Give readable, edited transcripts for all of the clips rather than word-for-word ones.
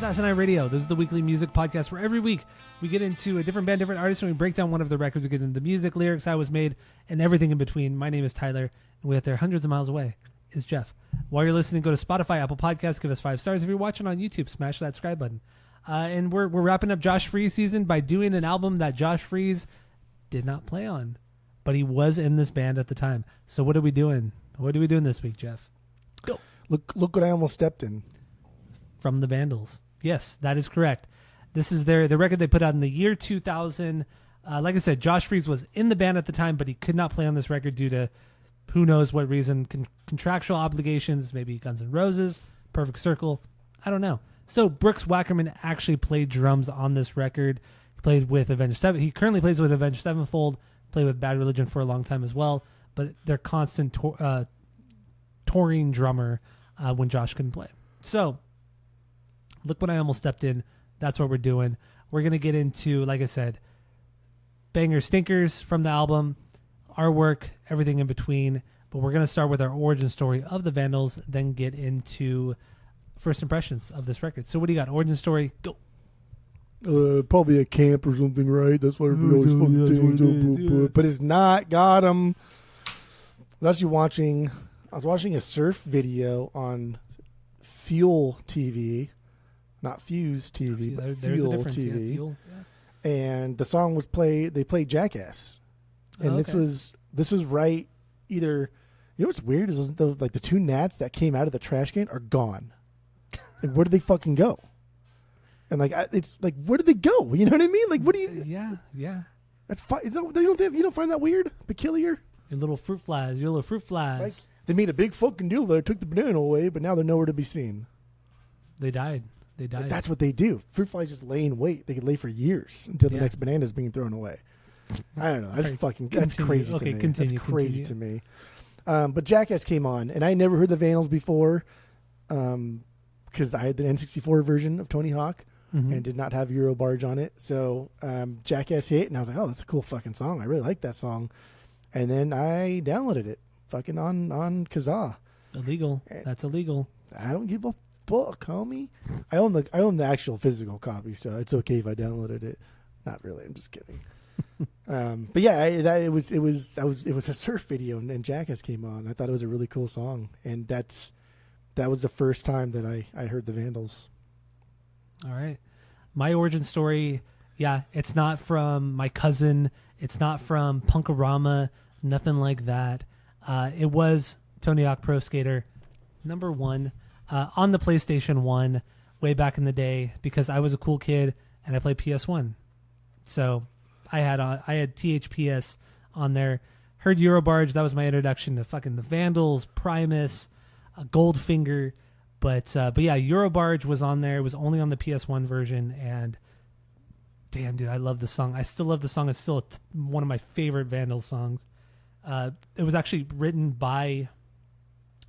Assassinine Radio. This is the weekly music podcast where every week we get into a different band, different artist, and we break down one of the records. We get into the music, lyrics, how it was made, and everything in between. My name is Tyler, and way out there, hundreds of miles away, is Jeff. While you're listening, go to Spotify, Apple Podcasts, give us 5 stars. If you're watching on YouTube, smash that subscribe button. And we're wrapping up Josh Freese season by doing an album that Josh Freese did not play on, but he was in this band at the time. So what are we doing? What are we doing this week, Jeff? Go. Look what I almost stepped in. From the Vandals. Yes, that is correct. This is the record they put out in the year 2000. Like I said, Josh Freese was in the band at the time, but he could not play on this record due to who knows what reason, contractual obligations, maybe Guns N' Roses, Perfect Circle, I don't know. So Brooks Wackerman actually played drums on this record. He played with Avenged Seven. He currently plays with Avenged Sevenfold, played with Bad Religion for a long time as well, but they're constant touring drummer when Josh couldn't play. So look what I almost stepped in. That's what we're doing. We're going to get into, like I said, banger stinkers from the album, our work, everything in between. But we're going to start with our origin story of the Vandals, then get into first impressions of this record. So what do you got? Origin story, go. Probably a camp or something, right? That's what everybody always fucking thinks. But it's not. Got him. I was watching a surf video on Fuel TV. Not Fuse TV, but Fuel TV. Yeah, Fuel, yeah. And the song was played. They played Jackass, and this was right. Either, you know what's weird is the 2 gnats that came out of the trash can are gone. Like, where did they fucking go? And it's like, where did they go? You know what I mean? Like, what do you? Yeah. That's fine. You don't find that weird, peculiar? Your little fruit flies. Like, they made a big fucking deal that I took the banana away, but now they're nowhere to be seen. They died. But that's what they do. Fruit flies just lay in wait. They could lay for years until the next banana is being thrown away. I don't know. That's crazy to me. That's crazy to me. But Jackass came on, and I never heard the Vandals before because I had the N64 version of Tony Hawk and did not have Eurobarge on it. So Jackass hit, and I was like, oh, that's a cool fucking song. I really like that song. And then I downloaded it fucking on Kazaa. Illegal. That's illegal. I don't give a fuck, homie. I own the actual physical copy, so it's okay if I downloaded it. Not really. I'm just kidding. But yeah, it was a surf video, and Jackass came on. I thought it was a really cool song, and that was the first time that I heard the Vandals. All right, my origin story. Yeah, it's not from my cousin. It's not from Punkorama. Nothing like that. It was Tony Hawk Pro Skater #1 on the PlayStation 1 way back in the day because I was a cool kid and I played PS1. So I had THPS on there. Heard Eurobarge. That was my introduction to fucking the Vandals, Primus, Goldfinger. But yeah, Eurobarge was on there. It was only on the PS1 version. And damn, dude, I love the song. I still love the song. It's still one of my favorite Vandals songs. It was actually written by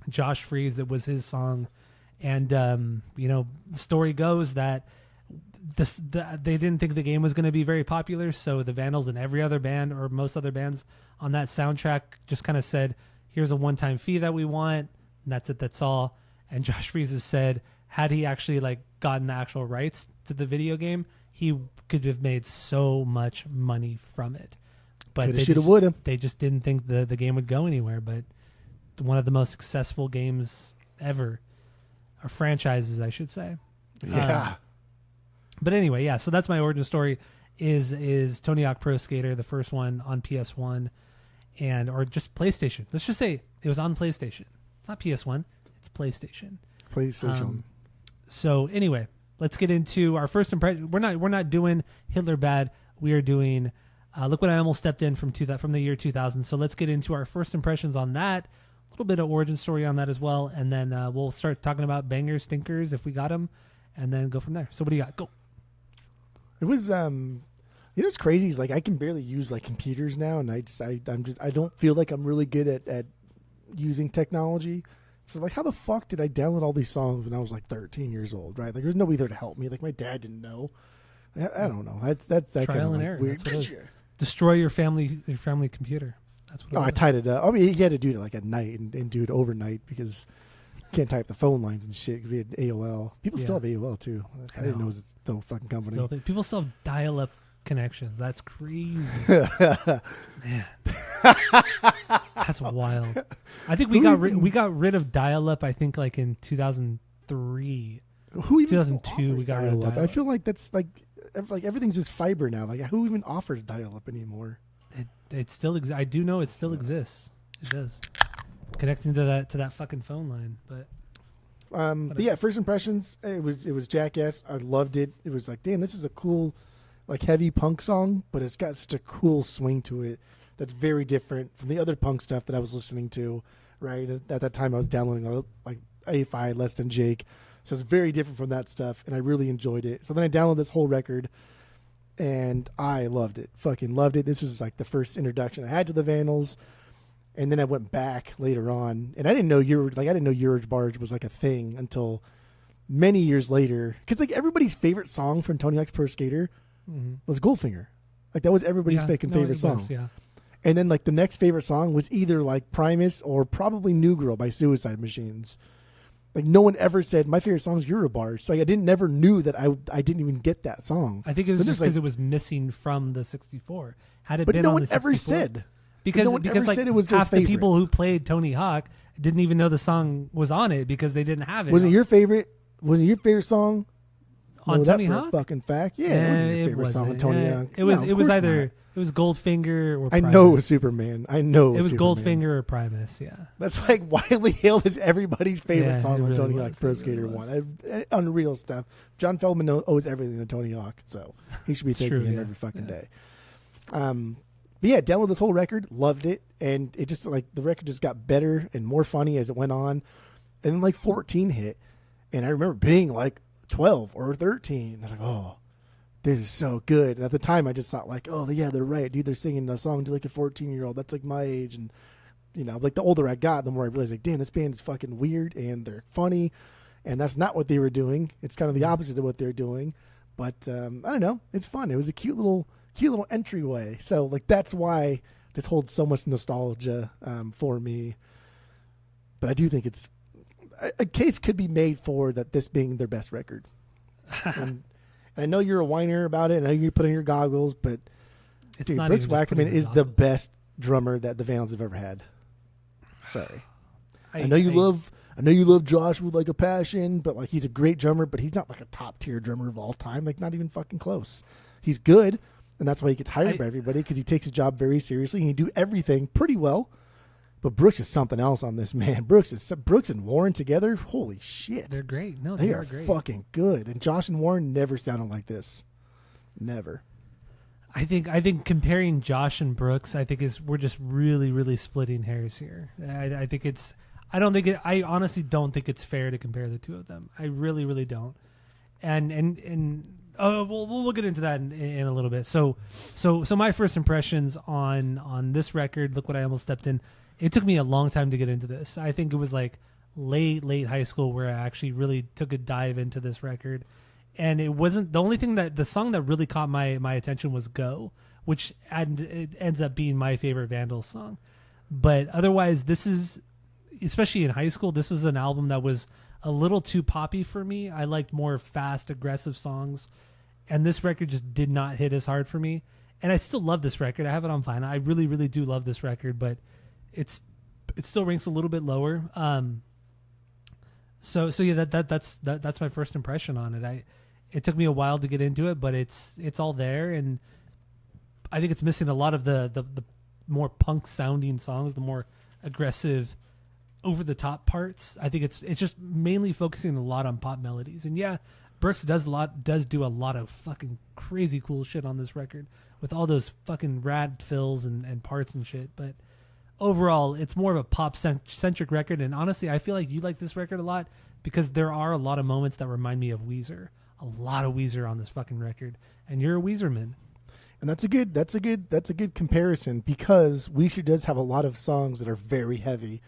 Josh Freese. It was his song. And, the story goes that they didn't think the game was going to be very popular, so the Vandals and every other band or most other bands on that soundtrack just kind of said, here's a one-time fee that we want, and that's it, that's all. And Josh Freese has said, had he actually gotten the actual rights to the video game, he could have made so much money from it. But they just didn't think the game would go anywhere. But one of the most successful games ever, or franchises, I should say. Yeah. But anyway, yeah, so that's my origin story is Tony Hawk Pro Skater, the first one on PS1 or just PlayStation. Let's just say it was on PlayStation. It's not PS1, it's PlayStation. So anyway, let's get into our first impression. We're not doing Hitler Bad. We are doing Look What I Almost Stepped In from the year 2000. So let's get into our first impressions on that. A little bit of origin story on that as well, and then we'll start talking about bangers, stinkers if we got them, and then go from there. So what do you got? Go. It was what's crazy is I can barely use computers now, and I don't feel like I'm really good at using technology. So how the fuck did I download all these songs when I was 13 years old, right? There's nobody there to help me. My dad didn't know. I don't know. That's that trial kind and of error. weird. That's what destroy your family computer. That's what. I tied it up. I mean, he had to do it at night and do it overnight because Can't type the phone lines and shit. We had AOL. People still have AOL too. I didn't know it was still a fucking company. People still have dial-up connections. That's crazy. Man. That's wild. I think we got rid of dial-up, I think, like in 2003. Who even 2002 we got rid of dial-up. I feel like that's like everything's just fiber now. Like who even offers dial-up anymore? It still exists. I do know it still exists. It does. Connecting to that fucking phone line. But yeah, first impressions, it was Jackass. I loved it. It was like, damn, this is a cool, like, heavy punk song, but it's got such a cool swing to it that's very different from the other punk stuff that I was listening to, right? At that time, I was downloading, like, AFI, Less Than Jake, so it's very different from that stuff, and I really enjoyed it. So then I downloaded this whole record, and I loved it. Fucking loved it. This was, like, the first introduction I had to the Vandals, and then I went back later on, and I didn't know Urge Barge was like a thing until many years later. Because like everybody's favorite song from Tony Hawk's Pro Skater was Goldfinger. Like that was everybody's favorite song. Yeah. And then like the next favorite song was either like Primus or probably New Girl by Suicide Machines. Like no one ever said my favorite song is Eurobarge. So like, I never knew that I didn't even get that song. I think it was just because it was missing from the 64. Had it but been no on one the 64, ever said. Because like said it was half the people who played Tony Hawk didn't even know the song was on it because they didn't have it. Was it your favorite song? On Tony Hawk? For a fucking fact. Yeah, it wasn't your favorite song on Tony Hawk. It was either Goldfinger or Primus. I know it was Superman. I know it was Goldfinger or Primus. Yeah, that's like Wildly Hailed is everybody's favorite song on Tony Hawk Pro Skater 1. Unreal stuff. John Feldman owes everything to Tony Hawk, so he should be thanking him every fucking day. But yeah, downloaded this whole record, loved it, and it just like the record just got better and more funny as it went on. And then like 14 hit, and I remember being like 12 or 13. I was like, oh, this is so good. And at the time, I just thought like, oh yeah, they're right, dude. They're singing a song to like a 14-year-old. That's like my age, and you know, like the older I got, the more I realized like, damn, this band is fucking weird and they're funny, and that's not what they were doing. It's kind of the opposite of what they're doing. But I don't know, it's fun. It was a cute little entryway. So like that's why this holds so much nostalgia for me. But I do think it's a case could be made for that this being their best record. And I know you're a whiner about it. I know you put on your goggles, but dude, Brooks Wackerman is the best drummer that the Vandals have ever had. Sorry, I know you love Josh with like a passion, but like he's a great drummer, but he's not like a top tier drummer of all time. Like not even fucking close. He's good. And that's why he gets hired by everybody, because he takes his job very seriously and he do everything pretty well. But Brooks is something else on this, man. Brooks and Warren together, holy shit. They're great. No, they are great. Fucking good. And Josh and Warren never sounded like this. Never. I think comparing Josh and Brooks, we're just really, really splitting hairs here. I honestly don't think it's fair to compare the two of them. I really, really don't. And we'll get into that in a little bit. So my first impressions on this record, look what I almost stepped in. It took me a long time to get into this. I think it was like late high school where I actually really took a dive into this record. And it wasn't the only thing the song that really caught my attention was Go, which it ends up being my favorite Vandals song. But otherwise, this is, especially in high school, this was an album that was a little too poppy for me. I liked more fast, aggressive songs. And this record just did not hit as hard for me. And I still love this record. I have it on vinyl. I really, really do love this record, but it still ranks a little bit lower. So yeah, that's my first impression on it. It took me a while to get into it, but it's all there, and I think it's missing a lot of the more punk sounding songs, the more aggressive, over the top parts. I think it's just mainly focusing a lot on pop melodies. And yeah, Brooks does do a lot of fucking crazy cool shit on this record with all those fucking rad fills and parts and shit. But overall, it's more of a pop centric record. And honestly, I feel like you like this record a lot because there are a lot of moments that remind me of Weezer. A lot of Weezer on this fucking record, and you're a Weezerman. And that's a good comparison, because Weezer does have a lot of songs that are very heavy,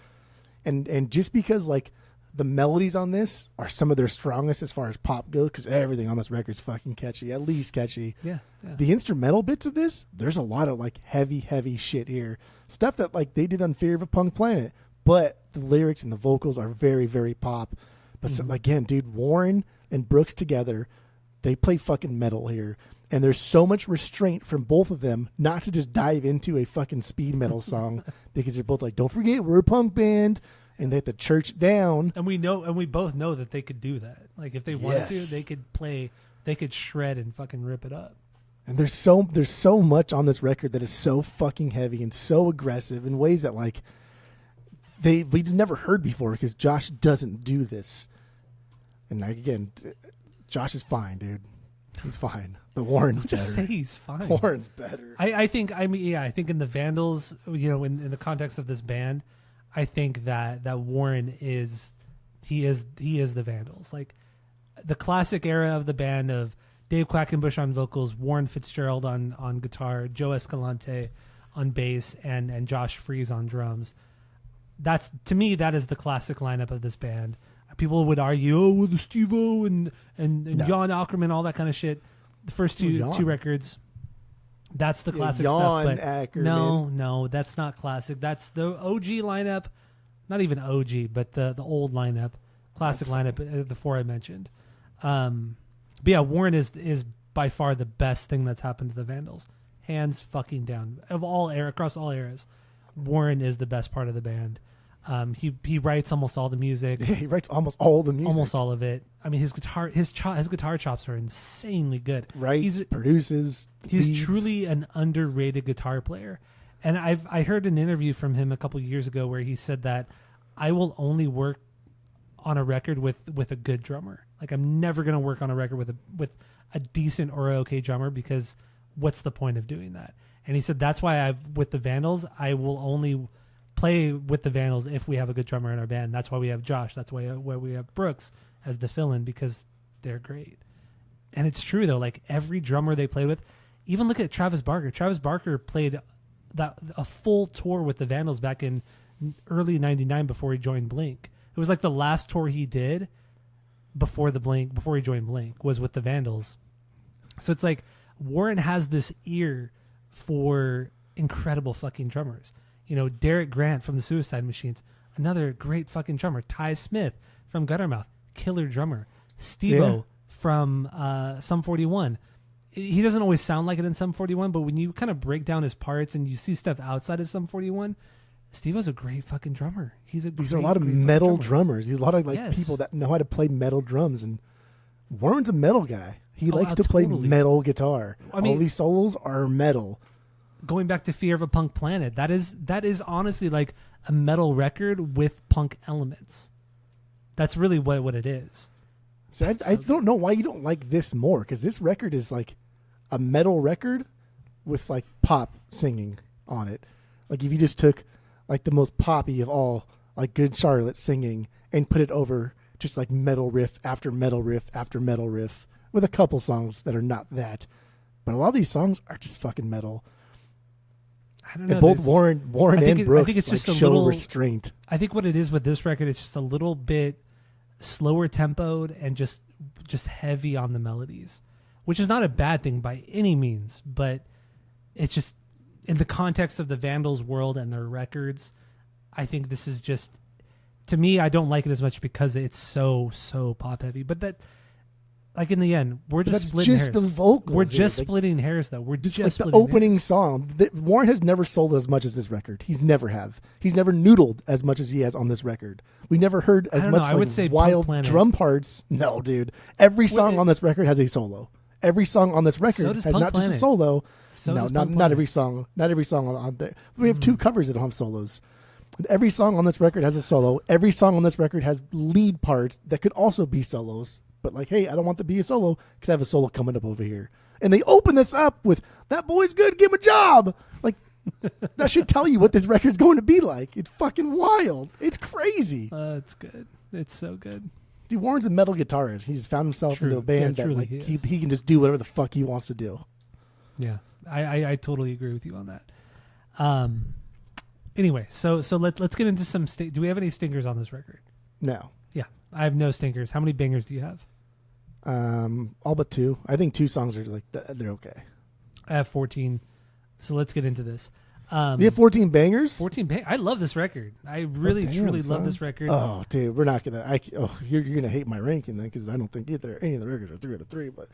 and just because like the melodies on this are some of their strongest as far as pop goes, because everything on this record is fucking catchy, at least catchy. Yeah. The instrumental bits of this, there's a lot of like heavy shit here, stuff that like they did on Fear of a Punk Planet, but the lyrics and the vocals are very, very pop. But again, dude, Warren and Brooks together, they play fucking metal here. And there's so much restraint from both of them not to just dive into a fucking speed metal song because they're both like, don't forget, we're a punk band. And they have to church it down. And we both know that they could do that. Like if they wanted to, they could shred and fucking rip it up. And there's so much on this record that is so fucking heavy and so aggressive in ways that like we just never heard before because Josh doesn't do this. And like again, Josh is fine, dude. He's fine. But Warren's better. Just say he's fine. Warren's better. I think in the Vandals, in the context of this band, I think that Warren is the Vandals. Like the classic era of the band of Dave Quackenbush on vocals, Warren Fitzgerald on guitar, Joe Escalante on bass, and Josh Freese on drums. That's, to me, that is the classic lineup of this band. People would argue, with Steve-O and Jan Ackerman, all that kind of shit. The first two records, that's the classic stuff. But Ackerman. No, that's not classic. That's the OG lineup, not even OG, but the old lineup, classic lineup, the four I mentioned. But yeah, Warren is by far the best thing that's happened to the Vandals, hands fucking down. Across all eras, Warren is the best part of the band. He writes almost all the music. Yeah, he writes almost all the music. Almost all of it. I mean, his guitar chops are insanely good. Right. Produces. He's leads. Truly an underrated guitar player. And I heard an interview from him a couple years ago where he said that I will only work on a record with a good drummer. Like I'm never going to work on a record with a decent or okay drummer because what's the point of doing that? And he said that's why with the Vandals, I will only play with the Vandals if we have a good drummer in our band. That's why we have Josh. That's why we have Brooks as the fill-in because they're great. And it's true though. Like every drummer they played with, even look at Travis Barker. Travis Barker played a full tour with the Vandals back in early '99 before he joined Blink. It was like the last tour he did before he joined Blink was with the Vandals. So it's like Warren has this ear for incredible fucking drummers. Derek Grant from the Suicide Machines, another great fucking drummer. Ty Smith from Guttermouth, killer drummer. Steve-O from Sum 41. He doesn't always sound like it in Sum 41, but when you kind of break down his parts and you see stuff outside of Sum 41, Steve-O's a great fucking drummer. These are a lot of metal drummers. There's a lot of people that know how to play metal drums, and Warren's a metal guy. He likes to play metal guitar. I mean, all these solos are metal. Going back to Fear of a Punk Planet, that is honestly like a metal record with punk elements. That's really what it is. See, I don't know why you don't like this more, because this record is like a metal record with like pop singing on it. Like if you just took like the most poppy of all, like Good Charlotte singing, and put it over just like metal riff after metal riff after metal riff, with a couple songs that are not that. But a lot of these songs are just fucking metal. I don't know. And both Warren and Brooks, I think it's just like, show restraint. I think what it is with this record, it's just a little bit slower tempoed and just heavy on the melodies, which is not a bad thing by any means, but it's just in the context of the Vandals world and their records, I think this is just, to me, I don't like it as much because it's so pop heavy. But that, like in the end, we're just splitting hairs. The vocals. We're just splitting hairs, though. We're just like the opening song. Warren has never sold as much as this record. He's never noodled as much as he has on this record. We never heard as much I would say wild drum parts. No, dude. Every song on this record has a solo. Every song on this record has not just a solo. Not every song. Not every song on there. We have two covers that don't have solos. But every song on this record has a solo. Every song on this record has lead parts that could also be solos. But like, hey, I don't want to be a solo because I have a solo coming up over here. And they open this up with, that boy's good, give him a job. Like, that should tell you what this record's going to be like. It's fucking wild. It's crazy. It's good. It's so good. Dude, Warren's a metal guitarist. He's found himself into a band that like he can just do whatever the fuck he wants to do. Yeah, I totally agree with you on that. Anyway, so let's get into some. Do we have any stinkers on this record? No. Yeah, I have no stinkers. How many bangers do you have? All but 2. I think 2 songs are like they're okay. I have 14. So let's get into this. You have 14 bangers? 14 I love this record. I really, truly love this record. Oh, dude, we're not going to... you're going to hate my ranking then, because I don't think any of the records are 3 out of 3. But,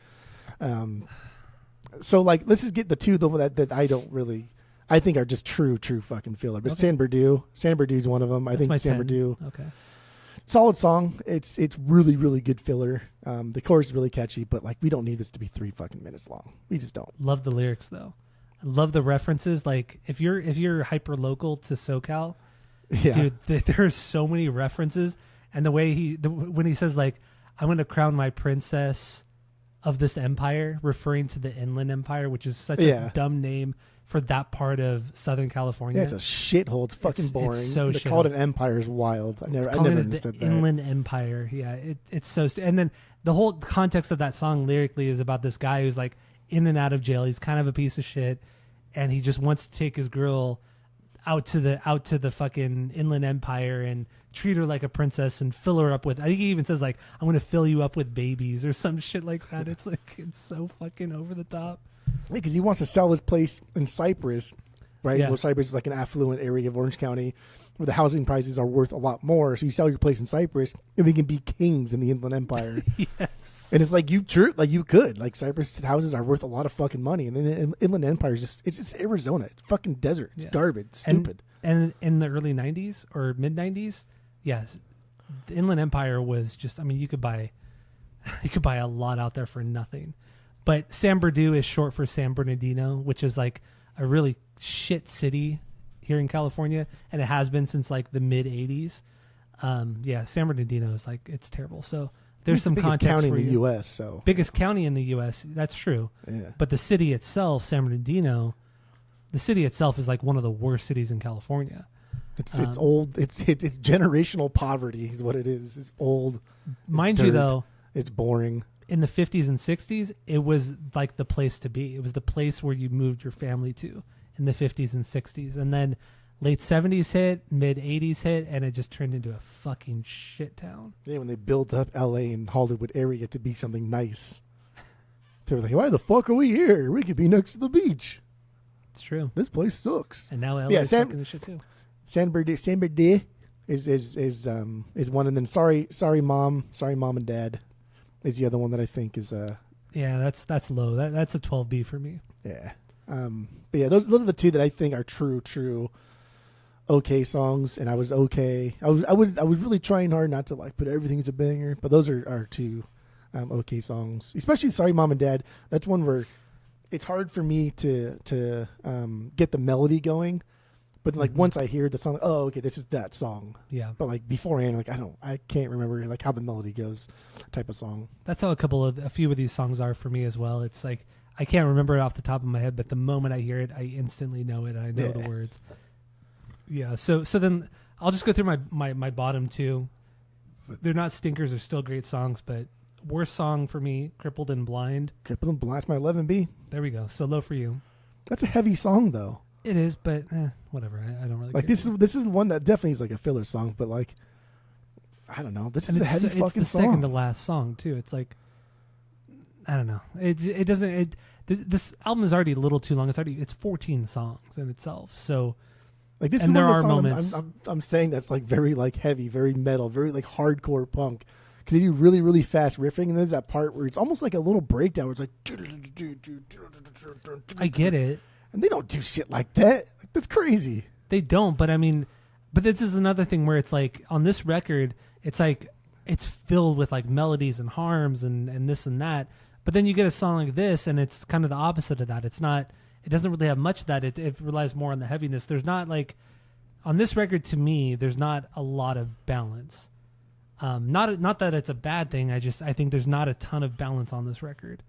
so, like, let's just get the two that I don't really... I think are just true fucking filler. But San Berdou's one of them. I think San Berdou. Okay. Solid song. It's really, really good filler. The chorus is really catchy, but, like, we don't need this to be 3 fucking minutes long. We just don't. Love the lyrics, though. I love the references. Like if you're hyper local to SoCal, dude, there's so many references. And the way when he says like, "I'm going to crown my princess of this empire," referring to the Inland Empire, which is such a dumb name for that part of Southern California. Yeah, it's a shithole. It's fucking boring. It's so they call it an empire is wild. I never understood that. Inland Empire. Yeah, it's so. And then the whole context of that song lyrically is about this guy who's like in and out of jail. He's kind of a piece of shit, and he just wants to take his girl out to the fucking Inland Empire and treat her like a princess and fill her up with. I think he even says like, "I'm going to fill you up with babies" or some shit like that. It's like it's so fucking over the top. Because he wants to sell his place in Cypress, right? Yeah. Well, Cypress is like an affluent area of Orange County where the housing prices are worth a lot more. So you sell your place in Cypress and we can be kings in the Inland Empire. Yes. And it's like you could. Like Cypress houses are worth a lot of fucking money. And then Inland Empire is just Arizona. It's fucking desert. It's garbage. It's stupid. And in the early 90s or mid 90s, yes, the Inland Empire was just, I mean, you could buy a lot out there for nothing. But San Berdou is short for San Bernardino, which is like a really shit city here in California, and it has been since like the mid 80s. San Bernardino is like, it's terrible. So there's some context biggest county for in the you. U.S. So biggest county in the U.S. That's true. Yeah. But the city itself, San Bernardino, the city itself is like one of the worst cities in California. It's old. It's generational poverty is what it is. It's old. Mind you, though, it's boring. In the 50s and 60s, it was like the place to be. It was the place where you moved your family to in the 50s and 60s. And then late 70s hit, mid 80s hit, and it just turned into a fucking shit town. Yeah, when they built up L.A. and Hollywood area to be something nice. They were like, why the fuck are we here? We could be next to the beach. It's true. This place sucks. And now LA is fucking the shit too. San Bernardino is one, and then sorry mom and dad is the other one that I think is yeah, that's low. That's a 12B for me. Yeah. But yeah, those are the two that I think are true okay songs, and I was okay. I was really trying hard not to like put everything as a banger, but those are two okay songs. Especially Sorry Mom and Dad. That's one where it's hard for me to get the melody going. But like once I hear the song, oh, okay, this is that song. Yeah. But like beforehand, like I can't remember like how the melody goes, type of song. That's how a few of these songs are for me as well. It's like I can't remember it off the top of my head, but the moment I hear it, I instantly know it. I know the words. Yeah. So then I'll just go through my bottom two. They're not stinkers; they're still great songs. But worst song for me, "Crippled and Blind." Crippled and Blind, my 11B. There we go. So low for you. That's a heavy song though. It is, but whatever. I don't really like. Care. This is the one that definitely is like a filler song, but like, I don't know. This is a heavy fucking song. It's the second to last song too. It's like, I don't know. It doesn't. This album is already a little too long. It's 14 songs in itself. So, like this is one of the songs I'm saying that's like very like heavy, very metal, very like hardcore punk. Because they do really, really fast riffing, and there's that part where it's almost like a little breakdown where it's like. I get it. And they don't do shit like that. Like, that's crazy. They don't, but I mean, but this is another thing where it's like on this record, it's like it's filled with like melodies and harms and this and that. But then you get a song like this, and it's kind of the opposite of that. It's not. It doesn't really have much of that. It relies more on the heaviness. There's not like on this record to me. There's not a lot of balance. Not that it's a bad thing. I think there's not a ton of balance on this record.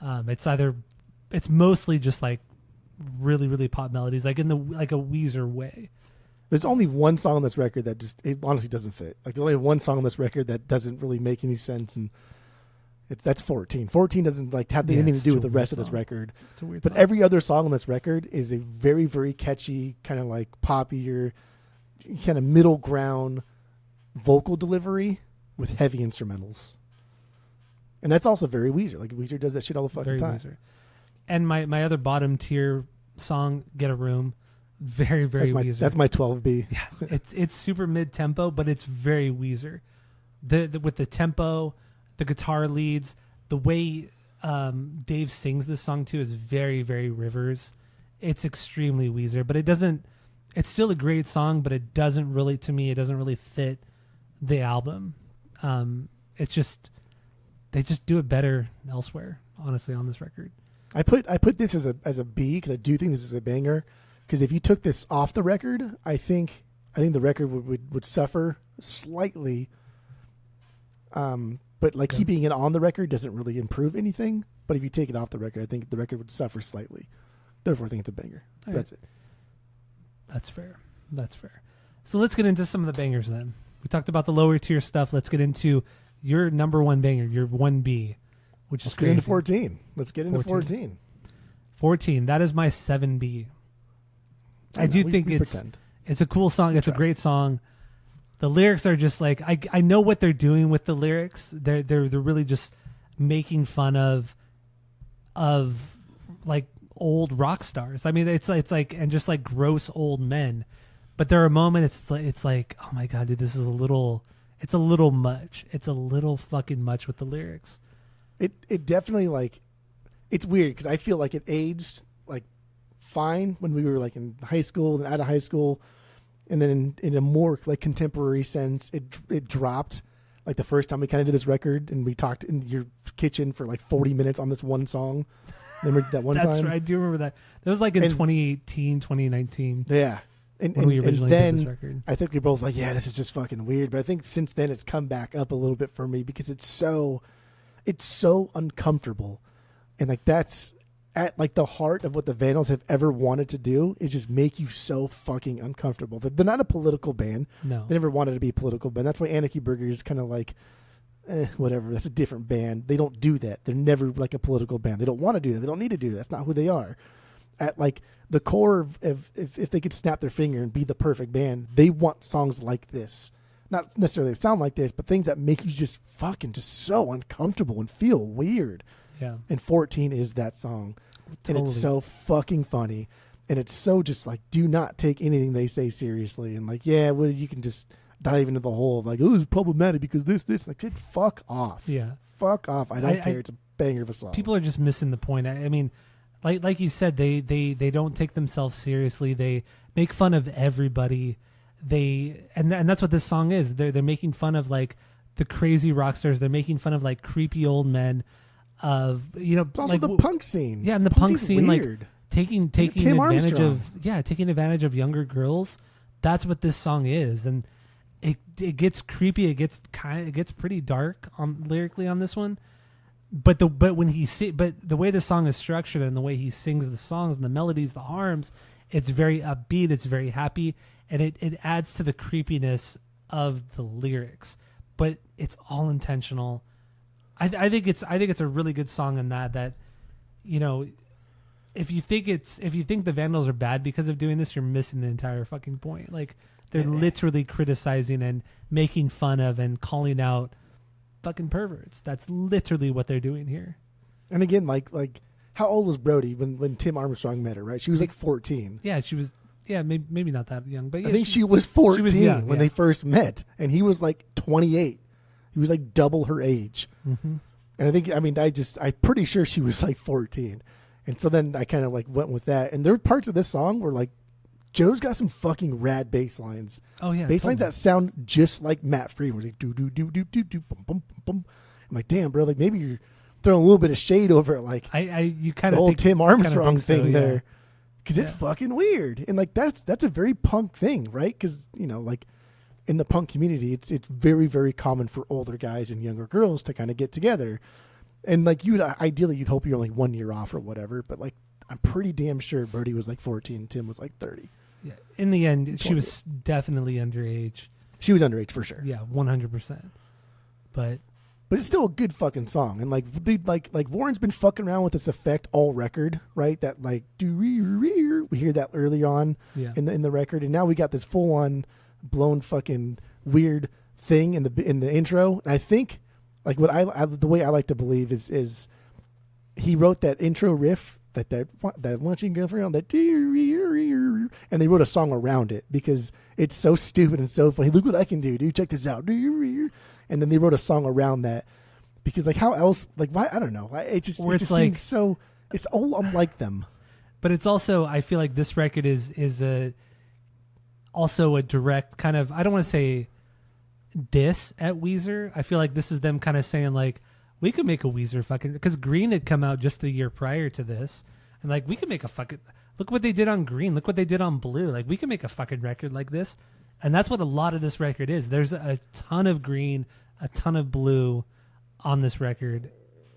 It's mostly just like really, really pop melodies, like in the like a Weezer way. There's only one song on this record that it honestly doesn't fit. Like there's only one song on this record that doesn't really make any sense, and that's 14. 14 doesn't like have anything to do with the rest of this record. It's a weird but song. Every other song on this record is a very, very catchy, kind of like poppier, kind of middle ground vocal delivery with heavy instrumentals. And that's also very Weezer. Like Weezer does that shit all the fucking time. Weezer. And my other bottom tier song, "Get a Room," Very, very Weezer. That's my 12B. Yeah, it's super mid tempo, but it's very Weezer. With the tempo, the guitar leads, the way Dave sings this song too is very, very Rivers. It's extremely Weezer, but it doesn't. It's still a great song, but it doesn't really, to me, it doesn't really fit the album. It's just they just do it better elsewhere. Honestly, on this record, I put this as a B because I do think this is a banger. Because if you took this off the record, I think the record would suffer slightly. But like keeping it on the record doesn't really improve anything. But if you take it off the record, I think the record would suffer slightly. Therefore, I think it's a banger. Right. That's it. That's fair. So let's get into some of the bangers then. We talked about the lower tier stuff. Let's get into your number one banger, your 1B, which is crazy. Get into 14. Let's get into 14. 14. That is my 7B. I do think it's a cool song. It's a great song. The lyrics are just like I know what they're doing with the lyrics. They're really just making fun of like old rock stars. I mean, it's like and just like gross old men. But there are moments it's like, oh my god, dude, this is a little much. It's a little fucking much with the lyrics. It definitely like it's weird because I feel like it aged like fine when we were like in high school and out of high school, and then in a more like contemporary sense, it dropped. Like the first time we kind of did this record and we talked in your kitchen for like 40 minutes on this one song. Remember that one time? That's right. I do remember that. That was like in 2018, 2019. Yeah. When we originally did this record. I think we both like, yeah, this is just fucking weird. But I think since then it's come back up a little bit for me because it's so uncomfortable. And like that's at like the heart of what the Vandals have ever wanted to do is just make you so fucking uncomfortable. They're not a political band. No. They never wanted to be a political band. That's why Anarchy Burger is kind of like, whatever. That's a different band. They don't do that. They're never like a political band. They don't want to do that. They don't need to do that. That's not who they are. At like the core of if they could snap their finger and be the perfect band, they want songs like this. Not necessarily sound like this, but things that make you just fucking just so uncomfortable and feel weird. Yeah. And 14 is that song. Totally. And it's so fucking funny. And it's so just like, do not take anything they say seriously. And like, yeah, well, you can just dive into the hole of like, oh, it's problematic because this. Like, fuck off. Yeah. Fuck off. I don't care. It's a banger of a song. People are just missing the point. I mean, like you said, they don't take themselves seriously. They make fun of everybody. And that's what this song is. They're making fun of like the crazy rock stars. They're making fun of like creepy old men. Of it's also like the punk scene. Yeah, and the punk scene, weird. like taking Tim advantage Armstrong. taking advantage of younger girls. That's what this song is, and it gets creepy. It gets pretty dark lyrically on this one. But the way the song is structured and the way he sings the songs and the melodies, the harms, it's very upbeat. It's very happy, and it adds to the creepiness of the lyrics. But it's all intentional. I think it's a really good song in that if you think the Vandals are bad because of doing this, you're missing the entire fucking point. Like they're literally criticizing and making fun of and calling out fucking perverts. That's literally what they're doing here. And again, like how old was Brody when Tim Armstrong met her? Right, she was like 14. Yeah, she was. Yeah, maybe not that young, but yeah, I think she was 14 young, when they first met, and he was like 28. He was like double her age. Mm-hmm. And I'm pretty sure she was like 14. And so then I kind of like went with that. And there were parts of this song where like Joe's got some fucking rad bass lines. Oh yeah. Bass lines that sound just like Matt Freeman. Like do do do do do do boom boom boom boom. I'm like, damn, bro, like maybe you're throwing a little bit of shade over it, like you kind of the old Tim Armstrong thing so, there. Because it's fucking weird. And like that's a very punk thing, right? Because like in the punk community, it's very, very common for older guys and younger girls to kind of get together. And like you'd hope you're only 1 year off or whatever, but like I'm pretty damn sure Birdie was like 14, Tim was like 30. Yeah. In the end, she was definitely underage. She was underage for sure. Yeah, 100%. But it's still a good fucking song. And like dude, like Warren's been fucking around with this effect all record, right? That like we hear that early on in the record, and now we got this full on blown fucking weird thing in the intro. And I think like what I the way I like to believe is he wrote that intro riff that once you go around that and they wrote a song around it because it's so stupid and so funny. Look what I can do, dude. Check this out. And then they wrote a song around that because, like, how else? Like, why? I don't know. It just like, seems so. It's all unlike them. But it's also, I feel like this record is also a direct kind of, I don't want to say diss at Weezer. I feel like this is them kind of saying, like, we could make a Weezer fucking, because Green had come out just a year prior to this, and like, we could make a fucking, look what they did on Green, look what they did on Blue, like, we can make a fucking record like this. And that's what a lot of this record is. There's a ton of Green, a ton of Blue on this record.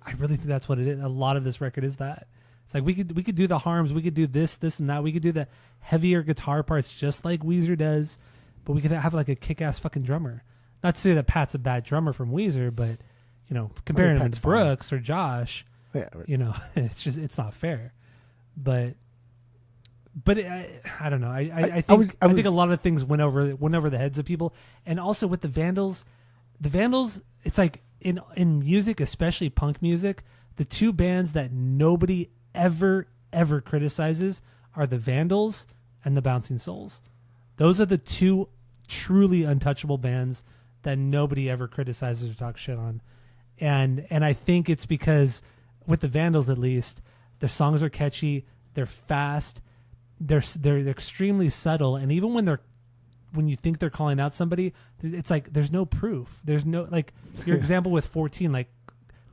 I really think that's what it is. A lot of this record is that. It's like we could do the harms, we could do this and that, we could do the heavier guitar parts just like Weezer does, but we could have like a kick-ass fucking drummer. Not to say that Pat's a bad drummer from Weezer, but you know, comparing him to Brooks or Josh, you know, it's not fair. But I don't know. I think a lot of things went over the heads of people, and also with the Vandals, it's like in music, especially punk music, the two bands that nobody ever criticizes are the Vandals and the Bouncing Souls. Those are the two truly untouchable bands that nobody ever criticizes or talks shit on. And I think it's because with the Vandals, at least, their songs are catchy, they're fast, they're extremely subtle, and even when you think they're calling out somebody, it's like there's no proof. There's no, like, your example with 14, like,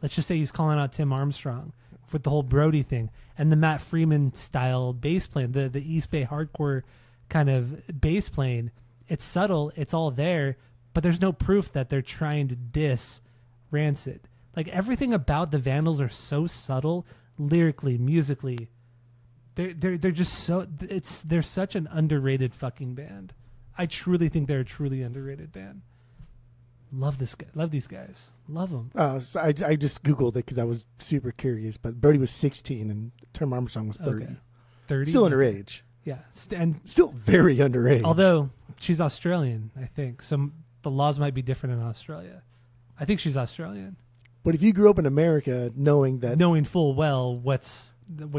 let's just say he's calling out Tim Armstrong with the whole Brody thing and the Matt Freeman style bass playing, the East Bay hardcore kind of bass playing. It's subtle, it's all there, but there's no proof that they're trying to diss Rancid. Like, everything about the Vandals are so subtle, lyrically, musically. They're just so, they're such an underrated fucking band. I truly think they're a truly underrated band. Love this guy. Love these guys. Love them. So I just Googled it because I was super curious. But Brody was 16 and Tim Armstrong was 30. Okay. 30? Still underage. Yeah. And still very underage. Although she's Australian, I think. So the laws might be different in Australia. I think she's Australian. But if you grew up in America knowing full well what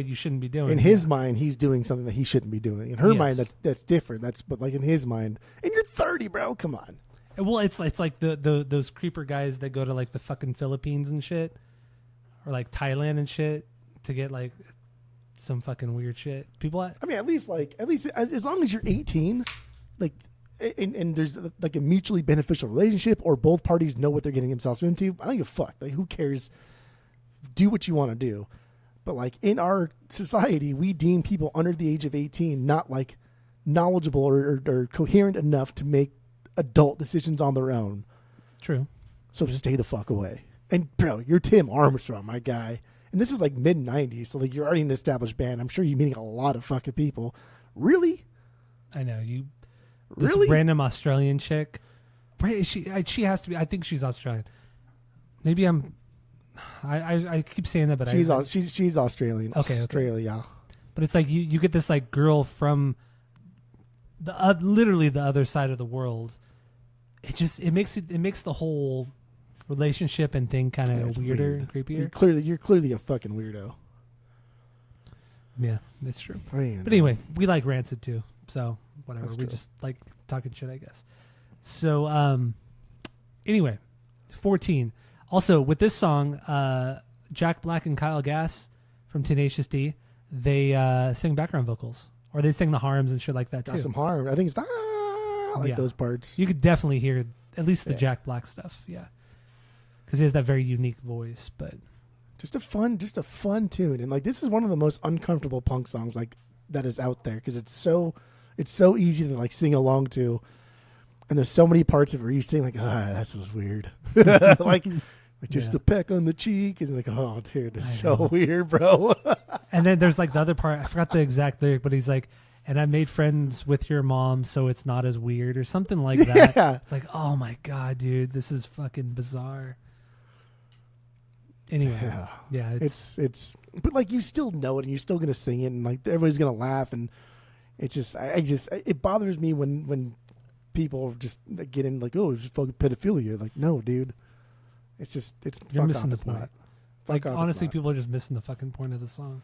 you shouldn't be doing. In his mind, he's doing something that he shouldn't be doing. In her mind, that's different. But like in his mind, and you're 30, bro. Come on. Well, it's like those creeper guys that go to like the fucking Philippines and shit, or like Thailand and shit to get like some fucking weird shit. People, I mean, at least as long as you're 18, like, and there's like a mutually beneficial relationship, or both parties know what they're getting themselves into. I don't give a fuck. Like, who cares? Do what you want to do. But like in our society, we deem people under the age of 18 not like knowledgeable or coherent enough to make adult decisions on their own. True. So stay the fuck away. And bro, you're Tim Armstrong, my guy. And this is like mid 90s, so like you're already an established band. I'm sure you're meeting a lot of fucking people. Really? I know you. Really? This random Australian chick. She has to be. I think she's Australian. Maybe I'm. I keep saying that, but she's Australian. Okay, Australia. Okay. But it's like you get this like girl from the literally the other side of the world. It makes the whole relationship and thing kind of weirder and creepier. You're clearly a fucking weirdo. Yeah, that's true. Man, but anyway, we like Rancid too, so whatever. That's we true. Just like talking shit, I guess. So anyway, 14. Also, with this song, Jack Black and Kyle Gass from Tenacious D, they sing background vocals, or they sing the harms and shit like that too. Got some harm. I think it's I like those parts. You could definitely hear at least the Jack Black stuff, because he has that very unique voice. But just a fun tune, and like this is one of the most uncomfortable punk songs like that is out there because it's so easy to like sing along to, and there's so many parts of it where you sing like, that's just weird, like just a peck on the cheek, and like, oh dude, it's so weird, bro. And then there's like the other part, I forgot the exact lyric, but he's like, and I made friends with your mom, so it's not as weird, or something like that. Yeah. It's like, oh my god, dude, this is fucking bizarre. Anyway, yeah, it's, but like you still know it, and you're still gonna sing it, and like everybody's gonna laugh, and it's just, it bothers me when people just get in like, oh, it's just fucking pedophilia. Like, no, dude, it's you're fuck missing off, the point. Not. Like, honestly, people are just missing the fucking point of the song.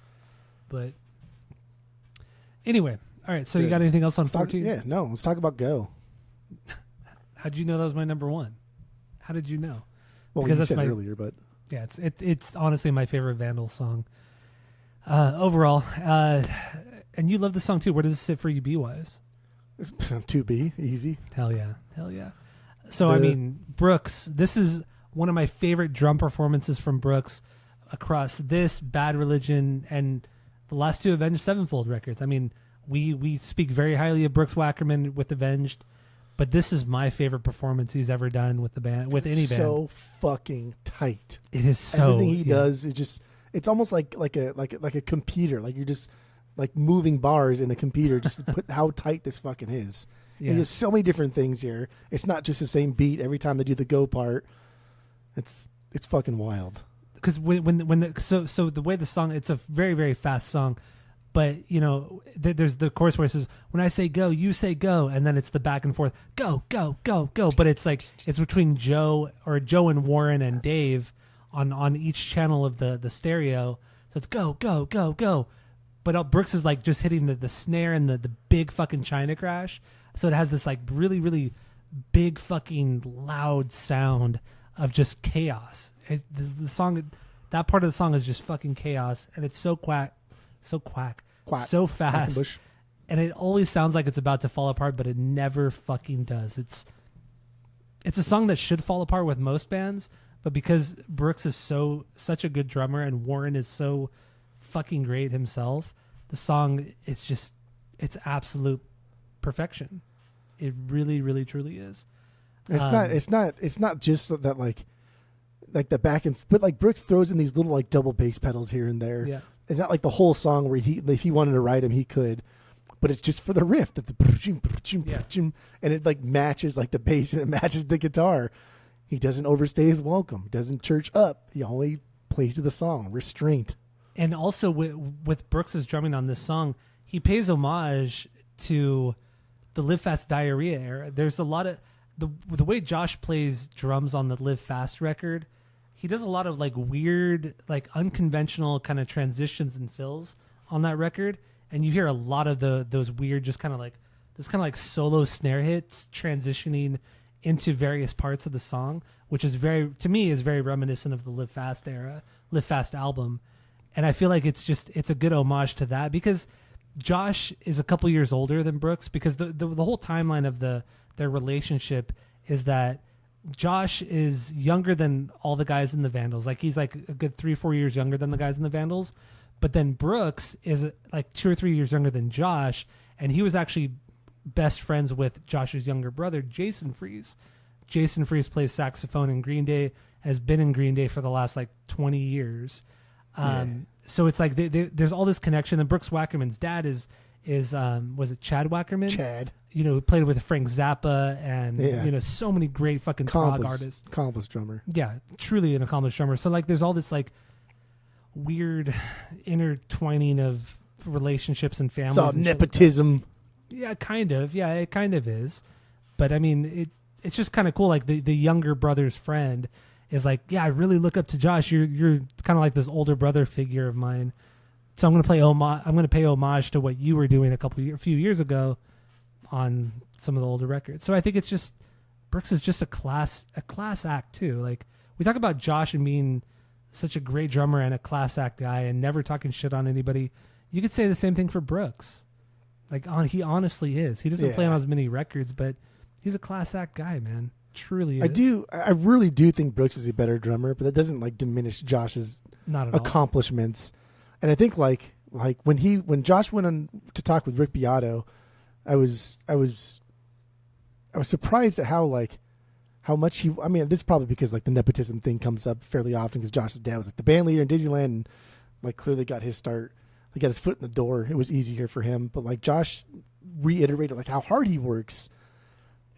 But anyway, All right, so you got anything else on 14? Yeah, no. Let's talk about Go. How'd you know that was my number one? How did you know? Well, because you said earlier, but yeah, it's honestly my favorite Vandals song overall. And you love the song too. Where does it sit for you, B-wise? It's 2B, easy. Hell yeah. So I mean, Brooks. This is one of my favorite drum performances from Brooks across this, Bad Religion, and the last two Avenged Sevenfold records. I mean, we speak very highly of Brooks Wackerman with Avenged, but this is my favorite performance he's ever done with the band, with any band. So fucking tight. It is so. Everything he does is just. It's almost like a computer. Like you're just like moving bars in a computer just to put how tight this fucking is. Yeah. And there's so many different things here. It's not just the same beat every time they do the go part. It's fucking wild. Because so the way the song, it's a very, very fast song. But, you know, there's the chorus where it says, when I say go, you say go. And then it's the back and forth, go, go, go, go. But it's like, it's between Joe and Warren and Dave on each channel of the stereo. So it's go, go, go, go. But Brooks is like just hitting the snare and the big fucking China crash. So it has this like really, really big fucking loud sound of just chaos. The song, that part of the song is just fucking chaos. And it's so quack. So fast, and it always sounds like it's about to fall apart, but it never fucking does. It's a song that should fall apart with most bands, but because Brooks is such a good drummer and Warren is so fucking great himself, the song it's absolute perfection. It really, really, truly is. It's not just that like the back and but like Brooks throws in these little like double bass pedals here and there. Yeah. It's not like the whole song where if he wanted to write him, he could, but it's just for the riff that and it like matches like the bass and it matches the guitar. He doesn't overstay his welcome. He doesn't church up. He only plays to the song, restraint. And also with Brooks's drumming on this song, he pays homage to the Live Fast Diarrhea era. There's a lot of the way Josh plays drums on the Live Fast record. He does a lot of like weird, like unconventional kind of transitions and fills on that record, and you hear a lot of those weird, just kind of like solo snare hits transitioning into various parts of the song, which is very reminiscent of the Live Fast era, Live Fast album, and I feel like it's a good homage to that because Josh is a couple years older than Brooks because the whole timeline of their relationship is that Josh is younger than all the guys in the Vandals. Like he's like a good 3-4 years younger than the guys in the Vandals. But then Brooks is like 2 or 3 years younger than Josh. And he was actually best friends with Josh's younger brother, Jason Freese. Jason Freese plays saxophone in Green Day, has been in Green Day for the last like 20 years. So it's like there's all this connection. And Brooks Wackerman's dad is was it Chad Wackerman? Chad. You know, played with Frank Zappa and, you know, so many great fucking prog artists. Accomplished drummer. Yeah, truly an accomplished drummer. So, like, there's all this, like, weird intertwining of relationships and families. It's all nepotism. Like yeah, kind of. Yeah, it kind of is. But, I mean, it's just kind of cool. Like, the younger brother's friend is like, yeah, I really look up to Josh. You're kind of like this older brother figure of mine. So I'm going to pay homage to what you were doing a few years ago on some of the older records. So I think it's just Brooks is just a class act too. Like we talk about Josh and being such a great drummer and a class act guy and never talking shit on anybody. You could say the same thing for Brooks. Like he honestly is. He doesn't play on as many records, but he's a class act guy, man. Truly is. I really do think Brooks is a better drummer, but that doesn't like diminish Josh's accomplishments. And I think like when Josh went on to talk with Rick Beato, I was surprised at how much he. I mean, this is probably because like the nepotism thing comes up fairly often because Josh's dad was like the band leader in Disneyland, and like clearly got his start. He got his foot in the door. It was easier for him. But like Josh reiterated like how hard he works,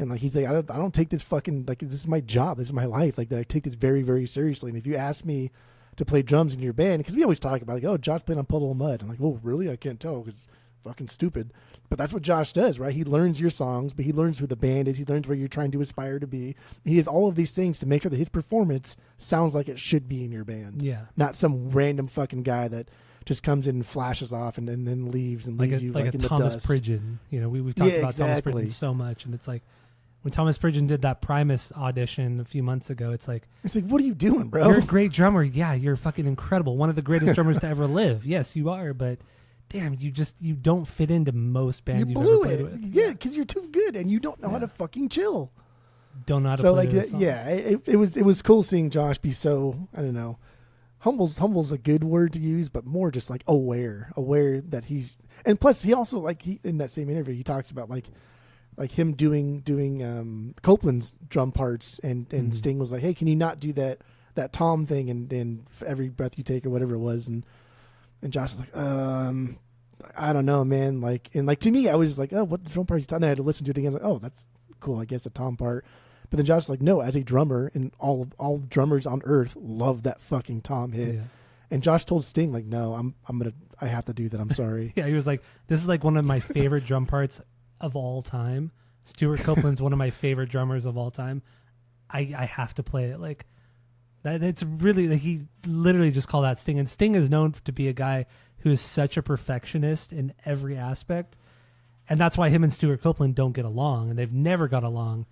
and like he's like I don't take this fucking like this is my job. This is my life. Like I take this very, very seriously. And if you ask me to play drums in your band, because we always talk about like, oh, Josh played on Puddle of Mud. I'm like, oh, really? I can't tell because it's fucking stupid. But that's what Josh does, right? He learns your songs, but he learns who the band is. He learns where you're trying to aspire to be. He has all of these things to make sure that his performance sounds like it should be in your band. Yeah. Not some random fucking guy that just comes in and flashes off and then leaves and leaves you like in a Thomas the dust. Pridgeon. We've talked about Thomas Pridgeon so much, and it's like when Thomas Pridgeon did that Primus audition a few months ago, it's like, what are you doing, bro? You're a great drummer. Yeah, you're fucking incredible. One of the greatest drummers to ever live. Yes, you are, but damn, you don't fit into most bands you've ever played with. Yeah, because you're too good and you don't know how to fucking chill. Don't know how to play this song. Yeah, it was cool seeing Josh be so, I don't know, humble's a good word to use, but more just like aware that he's, and plus he also he in that same interview he talks about like him doing Copeland's drum parts and Sting was like, hey, can you not do that tom thing and every breath you take or whatever it was, and Josh was like, I don't know, man, to me I was just like, oh, what the drum part he's talking. I had to listen to it again. I was like, oh, that's cool, I guess the tom part. But then Josh was like, no, as a drummer, and all drummers on earth love that fucking tom hit. Yeah. And Josh told Sting, like, no, I have to do that. I'm sorry. Yeah, he was like, this is like one of my favorite drum parts of all time. Stuart Copeland's one of my favorite drummers of all time. I have to play it. Like, that. It's really, he literally just called out Sting. And Sting is known to be a guy who is such a perfectionist in every aspect. And that's why him and Stuart Copeland don't get along. And they've never got along,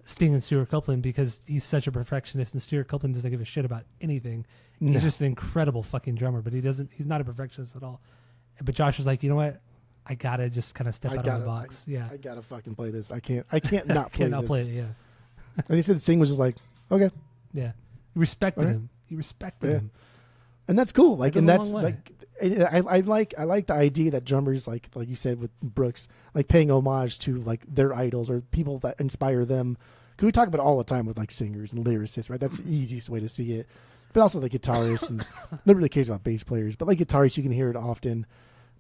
Sting and Stuart Copeland, because he's such a perfectionist and Stuart Copeland doesn't give a shit about anything. He's just an incredible fucking drummer, but he's not a perfectionist at all. But Josh was like, you know what? I gotta just kind of step out of the box. I gotta fucking play this. I can't not play this. Play it, yeah. And he said Sting was just like, okay. Yeah. He respected him. He respected him. And that's cool. Like, and that's like, I like the idea that drummers, like you said with Brooks, like paying homage to like their idols or people that inspire them. Because we talk about it all the time with like singers and lyricists, right? That's the easiest way to see it. But also like guitarists, and nobody really cares about bass players. But like guitarists, you can hear it often.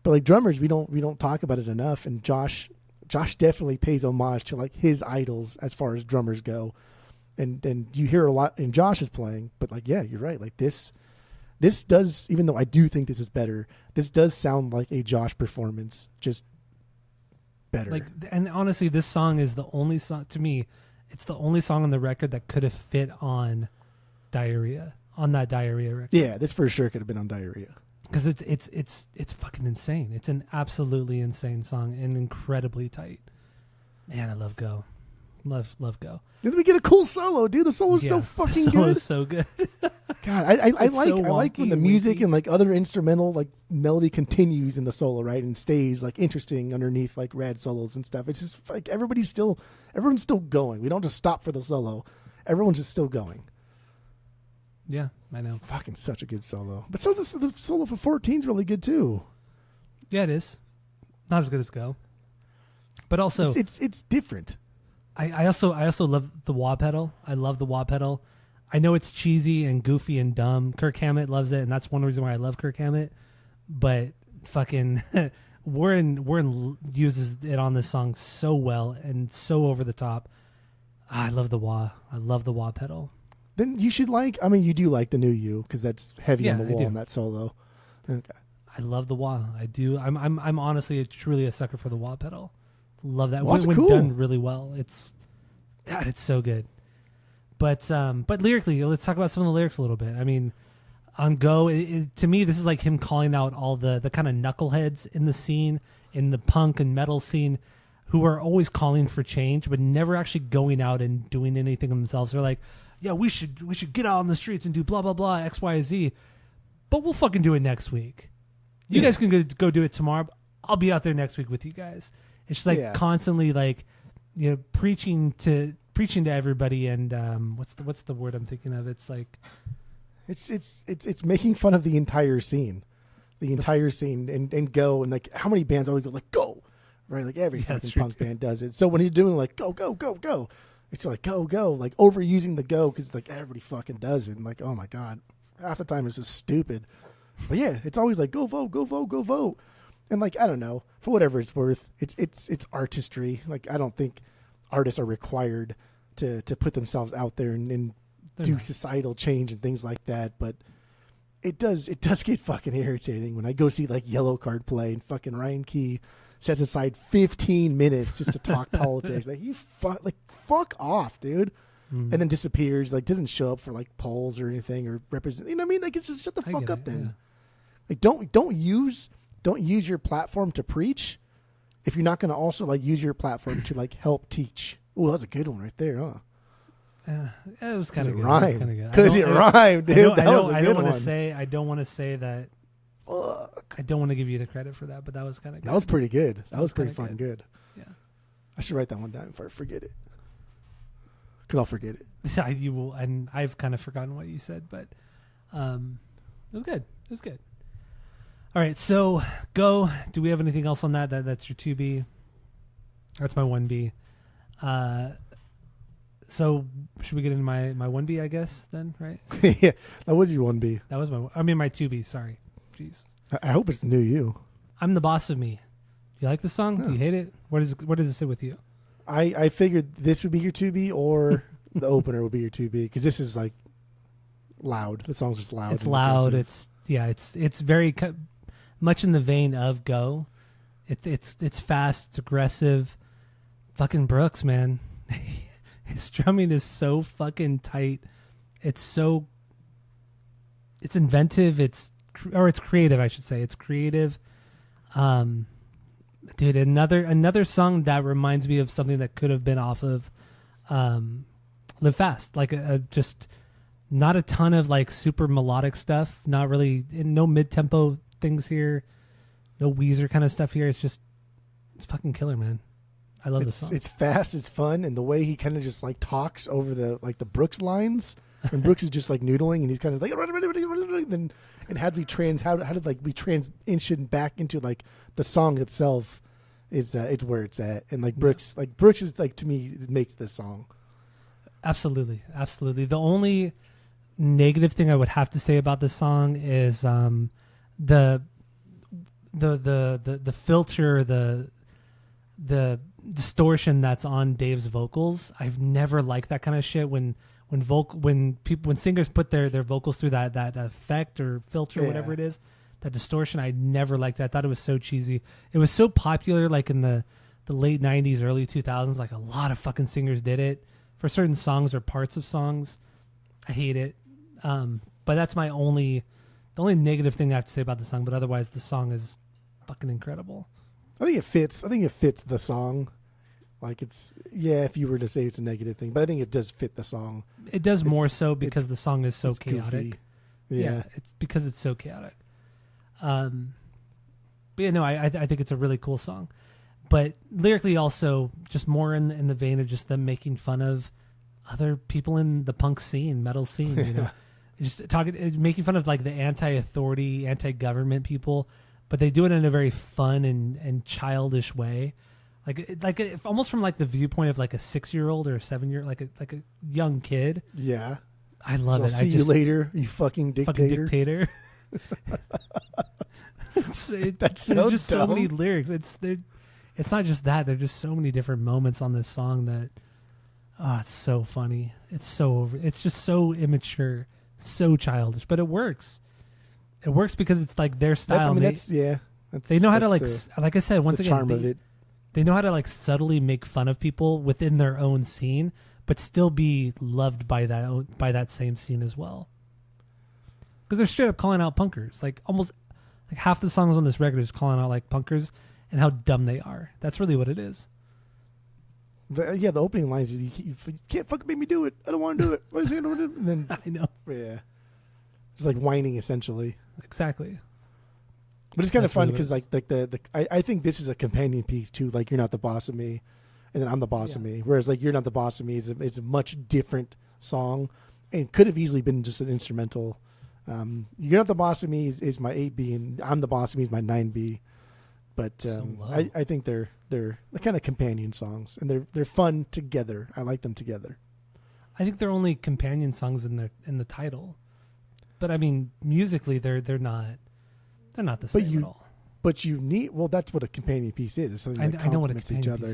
But like drummers, we don't talk about it enough. And Josh definitely pays homage to like his idols as far as drummers go. And you hear a lot in Josh's playing. But like, yeah, you're right. Like this does, even though I do think this is better, this does sound like a Josh performance, just better. Like, and honestly, this song is the only song, to me, it's the only song on the record that could have fit on Diarrhea, on that Diarrhea record. Yeah, this for sure could have been on Diarrhea. Because it's fucking insane. It's an absolutely insane song and incredibly tight. Man, I love Go. Love Go. Then we get a cool solo, dude. The solo's so fucking good. The solo's so good. God, I like when the music and like other instrumental like melody continues in the solo, right, and stays like interesting underneath like rad solos and stuff. It's just like everyone's still going. We don't just stop for the solo. Everyone's just still going. Yeah, I know. Fucking such a good solo. But so is the solo for 14 is really good too. Yeah, it is. Not as good as Go, but also it's different. I also love the wah pedal. I love the wah pedal. I know it's cheesy and goofy and dumb. Kirk Hammett loves it, and that's one reason why I love Kirk Hammett. But fucking Warren uses it on this song so well and so over the top. I love the wah. I love the wah pedal. Then you should you do like the new You, because that's heavy on the wall in that solo. Okay. I love the wah. I do. I'm honestly truly a sucker for the wah pedal. Love that. Wah's when cool. Done really well. It's so good. But lyrically, let's talk about some of the lyrics a little bit. I mean, on Go, to me, this is like him calling out all the kind of knuckleheads in the scene, in the punk and metal scene, who are always calling for change, but never actually going out and doing anything themselves. They're like, yeah, we should get out on the streets and do blah, blah, blah, X, Y, Z, but we'll fucking do it next week. You guys can go do it tomorrow. I'll be out there next week with you guys. It's just like constantly like, preaching to everybody, and what's the word I'm thinking of? It's like it's making fun of the entire scene, and Go, and like how many bands always go like Go, right? Like every fucking punk band does it. So when he's doing like go go go go, it's like go go, like overusing the go because like everybody fucking does it, and like oh my god, half the time it's just stupid. But yeah, it's always like go vote, go vote, go vote. And like I don't know, for whatever it's worth, it's artistry. Like I don't think artists are required to put themselves out there and do societal change and things like that. But it does get fucking irritating when I go see like Yellow Card play and fucking Ryan Key sets aside 15 minutes just to talk politics. Like you fuck off, dude. And then disappears. Like doesn't show up for like polls or anything or represent. You know what I mean? Like it's just shut the fuck up then. Like don't use your platform to preach if you're not going to also like use your platform to like help teach. Oh, that's a good one right there, huh? It was kind of good. Rhyme. Because it rhymed, dude. That was a good one. I don't want to say that. Fuck. I don't want to give you the credit for that, but that was kind of good. That was pretty good. That was pretty fucking good. Yeah. I should write that one down before I forget it. Because I'll forget it. Yeah, you will, and I've kind of forgotten what you said, but it was good. It was good. All right, so Go. Do we have anything else on that? That's your 2B. That's my 1B. So should we get into my 1B, I guess, then, right? Yeah, that was your 1B. That was my 2B, sorry. Jeez. I hope it's the new you. I'm the boss of me. You like the song? Yeah. Do you hate it? Where does it sit with you? I figured this would be your 2B or the opener would be your 2B because this is like loud. The song's just loud. It's loud. It's very much in the vein of Go. It's fast. It's aggressive. Fucking Brooks, man. His drumming is so fucking tight. It's inventive. It's creative, I should say. It's creative. Dude, another song that reminds me of something that could have been off of Live Fast. Like just not a ton of like super melodic stuff. Not really, no mid-tempo things here. No Weezer kind of stuff here. It's fucking killer, man. I love this song. It's fast, it's fun, and the way he kind of just like talks over the Brooks lines. When Brooks is just like noodling, and he's kind of like, then and how did we transition back into like the song itself is it's where it's at, and like Brooks is like, to me, it makes this song. Absolutely. The only negative thing I would have to say about this song is the filter, the distortion that's on Dave's vocals. I've never liked that kind of shit when singers put their vocals through that effect or filter, whatever it is, that distortion. I never liked that. I thought it was so cheesy. It was so popular like in the late 90s, early 2000s. Like a lot of fucking singers did it for certain songs or parts of songs. I hate it. But that's the only negative thing I have to say about the song. But otherwise, the song is fucking incredible. I think it fits the song. Like if you were to say it's a negative thing, but I think it does fit the song. It does more so because the song is so chaotic. Yeah, it's because it's so chaotic. But yeah, no, I think it's a really cool song. But lyrically also just more in the vein of just them making fun of other people in the punk scene, metal scene, you know. Just making fun of like the anti-authority, anti-government people, but they do it in a very fun and childish way. Like almost from like the viewpoint of like a 6-year-old or a 7-year, like a young kid. Yeah, I love it. See you later, you fucking dictator. That's so there's just dumb. So many lyrics. It's not just that. There's just so many different moments on this song that it's so funny. It's just so immature, so childish, but it works. It works because it's like their style. They know how to like I said, once again, charm of it. They know how to like subtly make fun of people within their own scene, but still be loved by that same scene as well. Because they're straight up calling out punkers. Like almost like half the songs on this record is calling out like punkers and how dumb they are. That's really what it is. The opening lines is you can't fucking make me do it. I don't want to do it. What is he going to do? And then I know. Yeah, it's like whining essentially. Exactly. But it's kind of fun because like I think this is a companion piece to like You're Not the Boss of Me, and then I'm the Boss of Me. Whereas like You're Not the Boss of Me is a much different song, and could have easily been just an instrumental. You're Not the Boss of Me is my 8B, and I'm the Boss of Me is my 9B. But I think they're kind of companion songs, and they're fun together. I like them together. I think they're only companion songs in the title, but I mean musically they're not. They're not the same at all. But you need that's what a companion piece is. It's something that complements each other.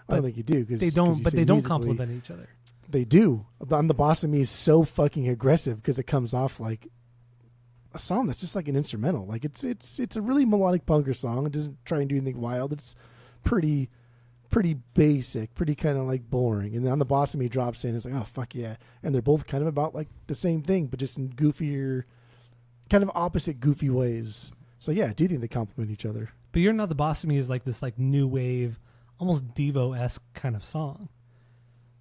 I don't think you do because they don't. But they don't complement each other. They do. I'm the Boss of Me is so fucking aggressive because it comes off like a song that's just like an instrumental. Like it's a really melodic punker song. It doesn't try and do anything wild. It's pretty basic, pretty kind of like boring. And then On the Boss of Me drops in. It's like, oh fuck yeah! And they're both kind of about like the same thing, but just in goofier kind of opposite goofy ways. So yeah, I do think they complement each other. But You're Not the Boss of Me is like this like new wave, almost Devo-esque kind of song.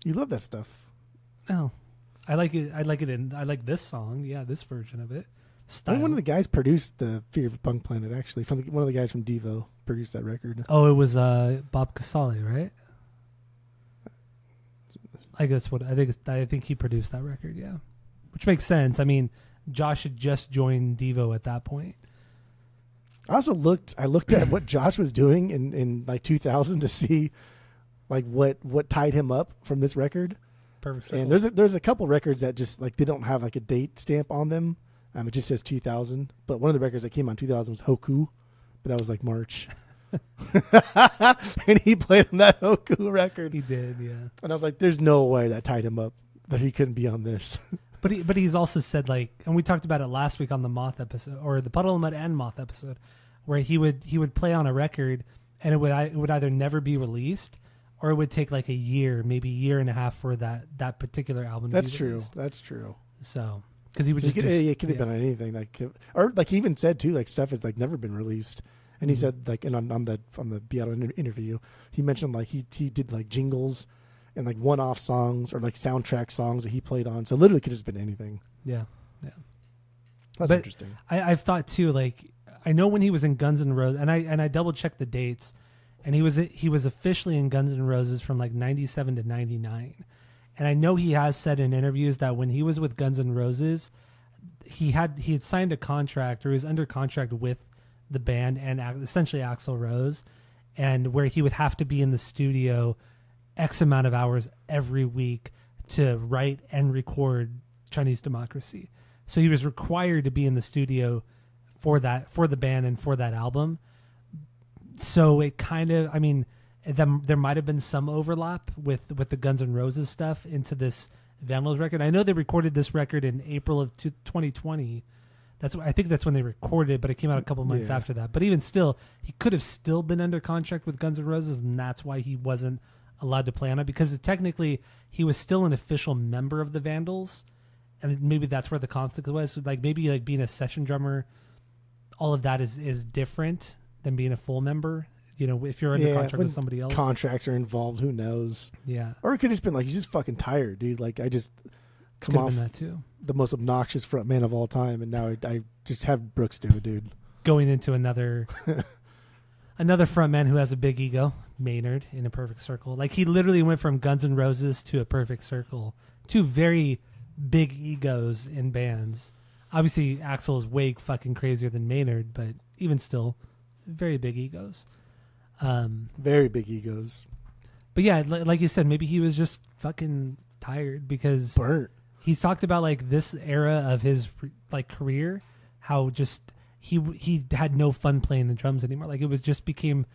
You love that stuff. Oh, I like it. I like this song. Yeah, this version of it. Style. I think one of the guys produced the Fear of Punk Planet. Actually, one of the guys from Devo produced that record. Oh, it was Bob Casale, right? I guess I think he produced that record. Yeah, which makes sense. I mean, Josh had just joined Devo at that point. I looked at what Josh was doing in like 2000 to see like what tied him up from this record. Perfect Circle. And there's a couple records that just like they don't have like a date stamp on them. It just says 2000. But one of the records that came out in 2000 was Hoku, but that was like March. And he played on that Hoku record. He did, yeah. And I was like, there's no way that tied him up that he couldn't be on this. But he's also said, like, and we talked about it last week on the Moth episode, or the Puddle of Mud and Moth episode, where he would play on a record and it would either never be released or it would take like a year, maybe a year and a half for that particular album to be released. That's true. So, because he would it could have been on anything, or like he even said too, like stuff has like never been released. And he said like, and on the Beatle interview, he mentioned like he did like jingles and like one-off songs or like soundtrack songs that he played on. So literally could have just been anything. Yeah. That's interesting. I've thought too, like, I know when he was in Guns N' Roses, and I double checked the dates, and he was officially in Guns N' Roses from like 97 to 99. And I know he has said in interviews that when he was with Guns N' Roses, he had signed a contract, or he was under contract with the band and essentially Axl Rose, and where he would have to be in the studio X amount of hours every week to write and record Chinese Democracy. So he was required to be in the studio for the band and for that album. So it kind of, I mean, there might have been some overlap with the Guns N' Roses stuff into this Vandals record. I know they recorded this record in April of 2020. I think that's when they recorded it, but it came out a couple months after that. But even still, he could have still been under contract with Guns N' Roses, and that's why he wasn't allowed to play on it, because technically he was still an official member of the Vandals, and maybe that's where the conflict was. Like maybe like being a session drummer, all of that is different than being a full member. You know, if you're under contract with somebody else, contracts are involved. Who knows? Yeah. Or it could have just been like he's just fucking tired, dude. Like I just come off that too. The most obnoxious front man of all time, and now I just have Brooks do it, dude. Going into another front man who has a big ego, Maynard in A Perfect Circle. Like he literally went from Guns N' Roses to A Perfect Circle, two very big egos in bands. Obviously, Axl is way fucking crazier than Maynard, but even still, very big egos. Very big egos. But yeah, like you said, maybe he was just fucking tired because burnt. He's talked about like this era of his like career, how just he had no fun playing the drums anymore. Like it was became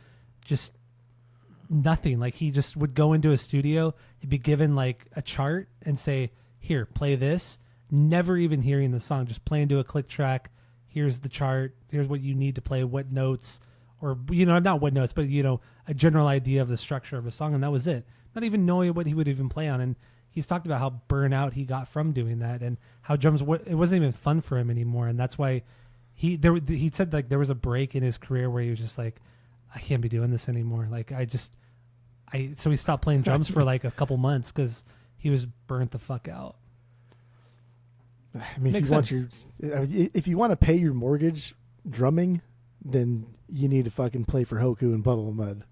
nothing. Like he just would go into a studio, he'd be given like a chart and say, "Here, play this." Never even hearing the song, just playing to a click track. Here's the chart. Here's what you need to play. What notes, or not what notes, but a general idea of the structure of a song, and that was it. Not even knowing what he would even play on. And he's talked about how burnout he got from doing that, and how drums it wasn't even fun for him anymore. And that's why he said like there was a break in his career where he was just like, I can't be doing this anymore. Like so he stopped playing drums for like a couple months because he was burnt the fuck out. I mean, if you want to pay your mortgage drumming, then you need to fucking play for Hoku and Puddle of Mud.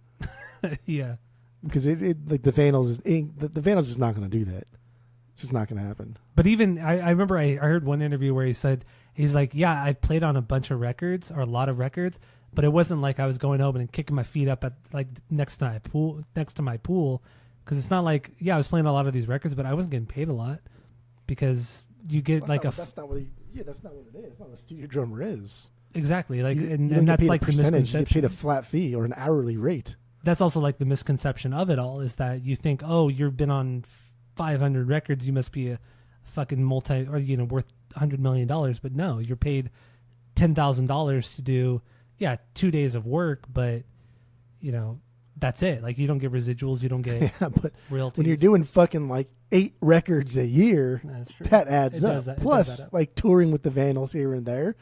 Yeah, because like the Vandals the Vandals is not going to do that. It's just not going to happen. But even I remember I heard one interview where he's like, yeah, I played on a bunch of records or a lot of records, but it wasn't like I was going home and kicking my feet up at like next to my pool, because it's not like I was playing a lot of these records, but I wasn't getting paid a lot because. You get that's not what it is. That's not what a studio drummer is. Exactly. Like and that's like the misconception. You get paid a flat fee or an hourly rate. That's also like the misconception of it all, is that you think, oh, you've been on 500 records, you must be a fucking worth $100 million. But no, you're paid $10,000 to do 2 days of work, but that's it. Like, you don't get residuals, you don't get but royalties. When you're doing fucking like 8 records a year, that adds up. Plus, like touring with the Vandals here and there,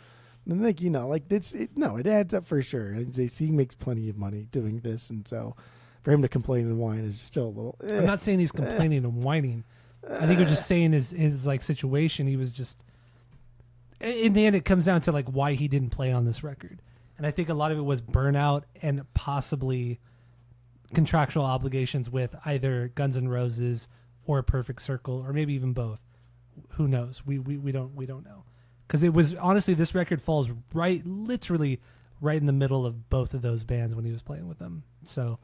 and like it adds up for sure. He makes plenty of money doing this, and so for him to complain and whine is still a little. I'm not saying he's complaining and whining. I think we're just saying his like situation. He was just. In the end, it comes down to like why he didn't play on this record, and I think a lot of it was burnout and possibly contractual obligations with either Guns N' Roses or Perfect Circle, or maybe even both. Who knows? We don't know, because it was honestly, this record falls literally right in the middle of both of those bands when he was playing with them. So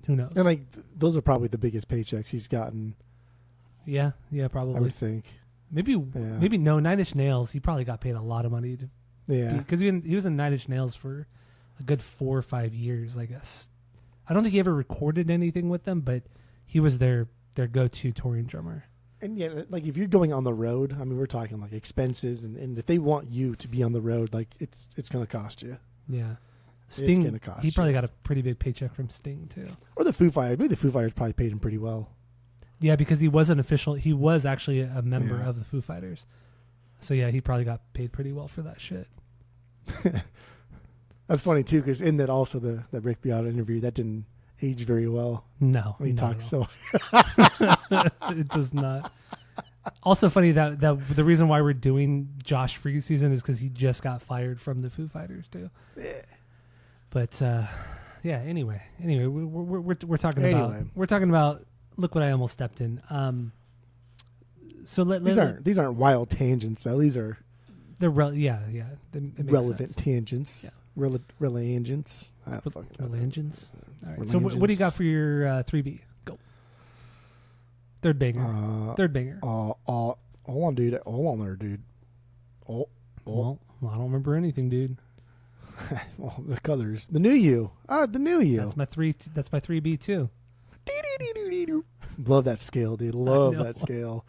who knows? And like those are probably the biggest paychecks he's gotten. Yeah, probably. I would think. Maybe no. 9 Inch Nails, he probably got paid a lot of money. Because he was in 9 Inch Nails for a good 4 or 5 years, I guess. I don't think he ever recorded anything with them, but he was their go-to touring drummer. And yeah, like if you're going on the road, I mean, we're talking like expenses, and if they want you to be on the road, like it's going to cost you. Yeah, Sting. It's going to cost. He probably got a pretty big paycheck from Sting too. Or the Foo Fighters. Maybe the Foo Fighters probably paid him pretty well. Yeah, because he was He was actually a member of the Foo Fighters. So yeah, he probably got paid pretty well for that shit. That's funny too, because in that also the Rick Beato interview, that didn't age very well. No, when he talks so. It does not. Also funny that the reason why we're doing Josh Freese season is because he just got fired from the Foo Fighters too. Yeah. But yeah. Anyway, we're talking about. Look what I almost stepped in. So these aren't wild tangents though. These are relevant tangents. Yeah. Relangents. Relangents. All right. So what do you got for your 3B? Go. Third banger. Hold on, dude. Hold on there, dude. Well, I don't remember anything, dude. Well, the colors. The new you. The new you. That's my 3B too. Love that scale, dude. Love that scale.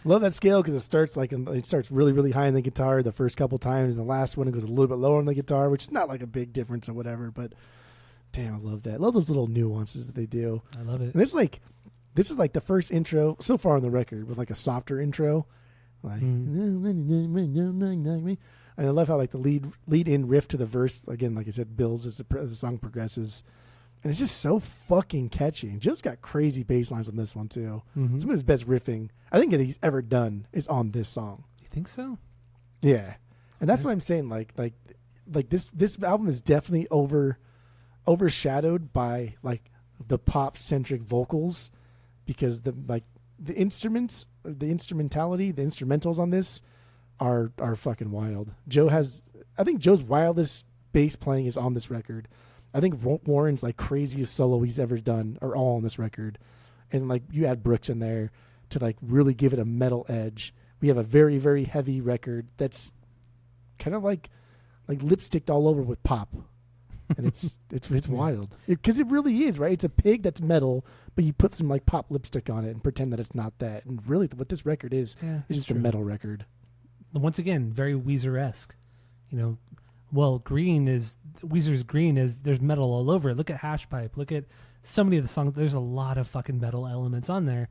Love that scale because it starts really, really high on the guitar the first couple times, and the last one it goes a little bit lower on the guitar, which is not like a big difference or whatever. But damn, I love that. I love those little nuances that they do. I love it. And this is like the first intro so far on the record with like a softer intro, like. And I love how like the lead in riff to the verse again, like I said, builds as the song progresses. And it's just so fucking catchy. And Joe's got crazy bass lines on this one, too. Mm-hmm. Some of his best riffing, I think, that he's ever done is on this song. You think so? Yeah. And that's what I'm saying. Like this album is definitely overshadowed by, like, the pop-centric vocals because the instruments, the instrumentality, the instrumentals on this are fucking wild. I think Joe's wildest bass playing is on this record. I think Warren's like craziest solo he's ever done are all on this record. And like you add Brooks in there to like really give it a metal edge. We have a very, very heavy record that's kind of like lipsticked all over with pop. And it's wild. Because it really is, right? It's a pig that's metal, but you put some like pop lipstick on it and pretend that it's not that. And really what this record is just a metal record. Once again, very Weezer-esque. You know, well, Weezer's Green is there's metal all over it. Look at Hash Pipe. Look at so many of the songs. There's a lot of fucking metal elements on there.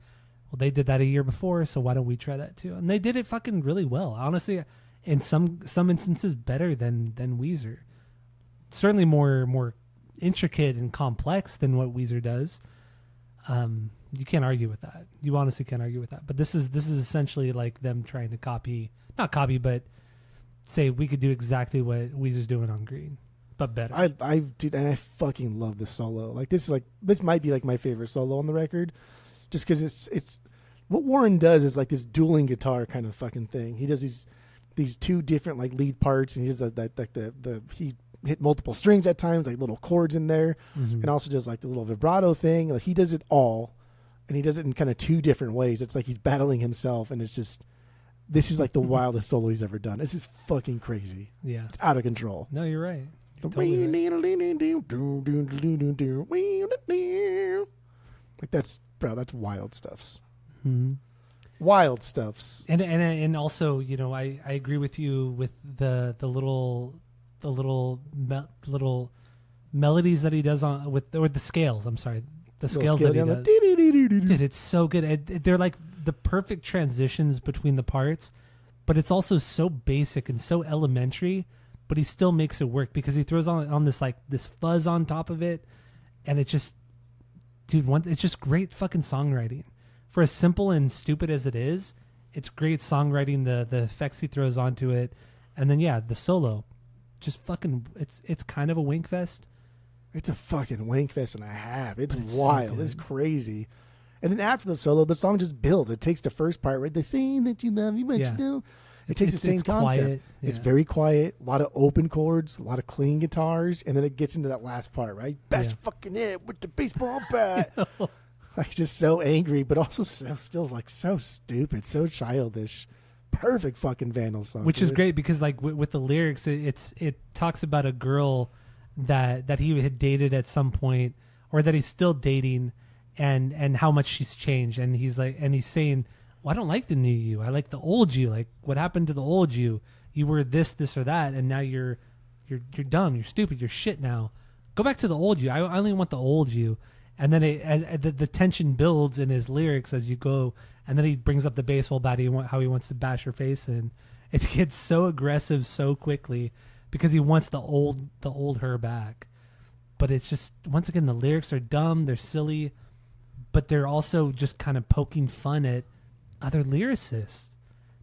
Well, they did that a year before, so why don't we try that too? And they did it fucking really well. Honestly, in some instances better than Weezer. Certainly more intricate and complex than what Weezer does. You can't argue with that. You honestly can't argue with that. But this is essentially like them trying to not copy, but say we could do exactly what Weezer's doing on Green, but better. I fucking love this solo. Like this might be like my favorite solo on the record, just because it's what Warren does is like this dueling guitar kind of fucking thing. He does these two different like lead parts, and he does he hit multiple strings at times, like little chords in there, and also does like the little vibrato thing. Like he does it all, and he does it in kind of two different ways. It's like he's battling himself, and it's just. This is like the wildest solo he's ever done. This is fucking crazy. Yeah. It's out of control. No, you're right. Totally right. Like that's wild stuffs. Mm-hmm. Wild stuffs. And also, you know, I agree with you with the little melodies that he does or the scales. I'm sorry, the scales that he does. Dude, it's so good. They're like the perfect transitions between the parts, but it's also so basic and so elementary. But he still makes it work because he throws on this like this fuzz on top of it, and it just, dude, it's just great fucking songwriting. For as simple and stupid as it is, it's great songwriting. The effects he throws onto it, and then the solo, just fucking. It's kind of a wink fest. It's a fucking wink fest and a half. It's wild. So it's crazy. And then after the solo, the song just builds. It takes the first part, right? The saying that you love me, but you do. It takes the same concept. Quiet, It's very quiet, a lot of open chords, a lot of clean guitars, and then it gets into that last part, right? Bash fucking it with the baseball bat. Like just so angry, but also still like so stupid, so childish. Perfect fucking Vandals song. Which is great because like with the lyrics, it talks about a girl that he had dated at some point, or that he's still dating, and how much she's changed, and he's saying, well, I don't like the new you. I like the old you. Like, what happened to the old you? You were this, or that, and now you're dumb. You're stupid. You're shit now. Go back to the old you. I only want the old you. And then the tension builds in his lyrics as you go, and then he brings up the baseball bat. How he wants to bash her face in. It gets so aggressive so quickly because he wants the old her back. But it's just, once again, the lyrics are dumb. They're silly, but they're also just kind of poking fun at other lyricists.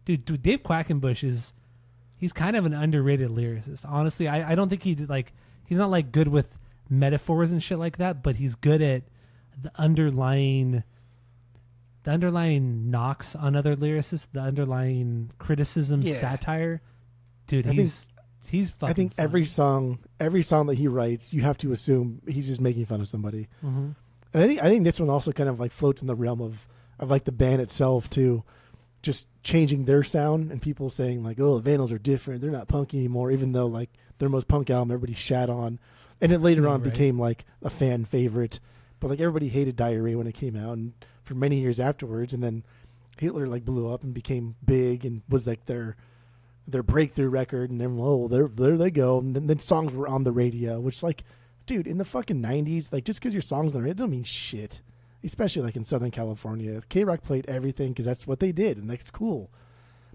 Dude, Dave Quackenbush he's kind of an underrated lyricist. Honestly, I don't think he's not like good with metaphors and shit like that, but he's good at the underlying knocks on other lyricists, the underlying criticism, satire. Dude, he's fucking I think fun. every song that he writes, you have to assume he's just making fun of somebody. Mm-hmm. And I think this one also kind of like floats in the realm of like the band itself too, just changing their sound and people saying like, oh, the Vandals are different. They're not punk anymore, even though like their most punk album everybody shat on. And it later on became like a fan favorite. But like everybody hated Diarrhea when it came out and for many years afterwards. And then Hitler like blew up and became big and was like their breakthrough record. And then, there they go. And then songs were on the radio, which like, dude, in the fucking 90s, like just because your song's on the radio, it don't mean shit. Especially like in Southern California. K-Rock played everything because that's what they did. And that's cool.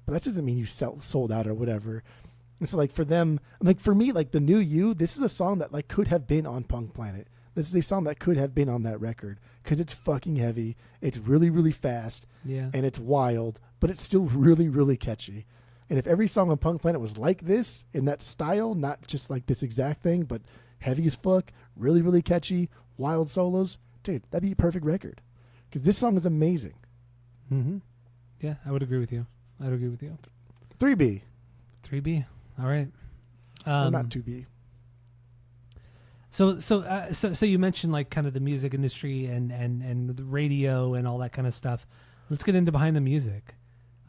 But that doesn't mean you sold out or whatever. And so like for them, like for me, like the New You, this is a song that like could have been on Punk Planet. This is a song that could have been on that record because it's fucking heavy. It's really, really fast. Yeah. And it's wild, but it's still really, really catchy. And if every song on Punk Planet was like this in that style, not just like this exact thing, but heavy as fuck, really, really catchy, wild solos, dude, that'd be a perfect record because this song is amazing. Mm-hmm. Yeah, I would agree with you. 3B. All right. Not 2B. So you mentioned like kind of the music industry and the radio and all that kind of stuff. Let's get into behind the music.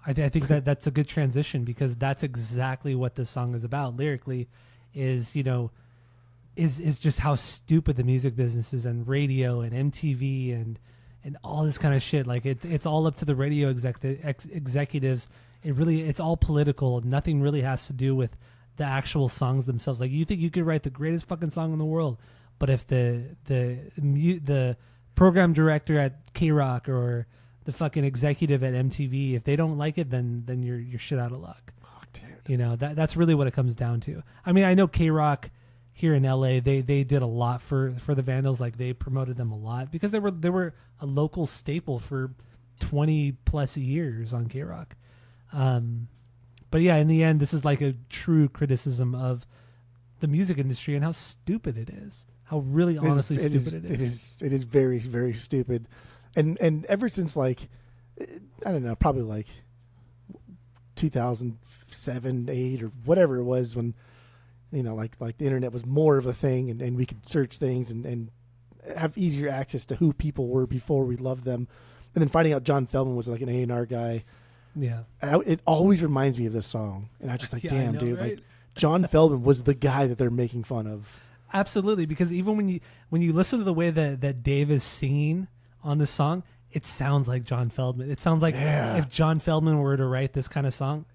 I think that's a good transition because that's exactly what this song is about lyrically. Is just how stupid the music business is and radio and MTV and all this kind of shit. Like it's all up to the radio executives. It's all political. Nothing really has to do with the actual songs themselves. Like you think you could write the greatest fucking song in the world, but if the program director at K-Rock or the fucking executive at MTV, if they don't like it, then you're shit out of luck. Oh, dude. That's really what it comes down to. I mean, I know K-Rock here in LA, they did a lot for the Vandals. Like they promoted them a lot because they were a local staple for 20 plus years on K-Rock. But yeah, in the end, this is like a true criticism of the music industry and how stupid it is. How really honestly stupid it is. It is very, very stupid. And ever since like, I don't know, probably like 2007, 8 or whatever it was when, like the internet was more of a thing and we could search things and have easier access to who people were before we loved them. And then finding out John Feldman was like an A&R guy. Yeah. It always reminds me of this song. And I just like, damn, know, dude, right? like John Feldman was the guy that they're making fun of. Absolutely. Because even when you listen to the way that Dave is singing on this song, it sounds like John Feldman. It sounds like if John Feldman were to write this kind of song,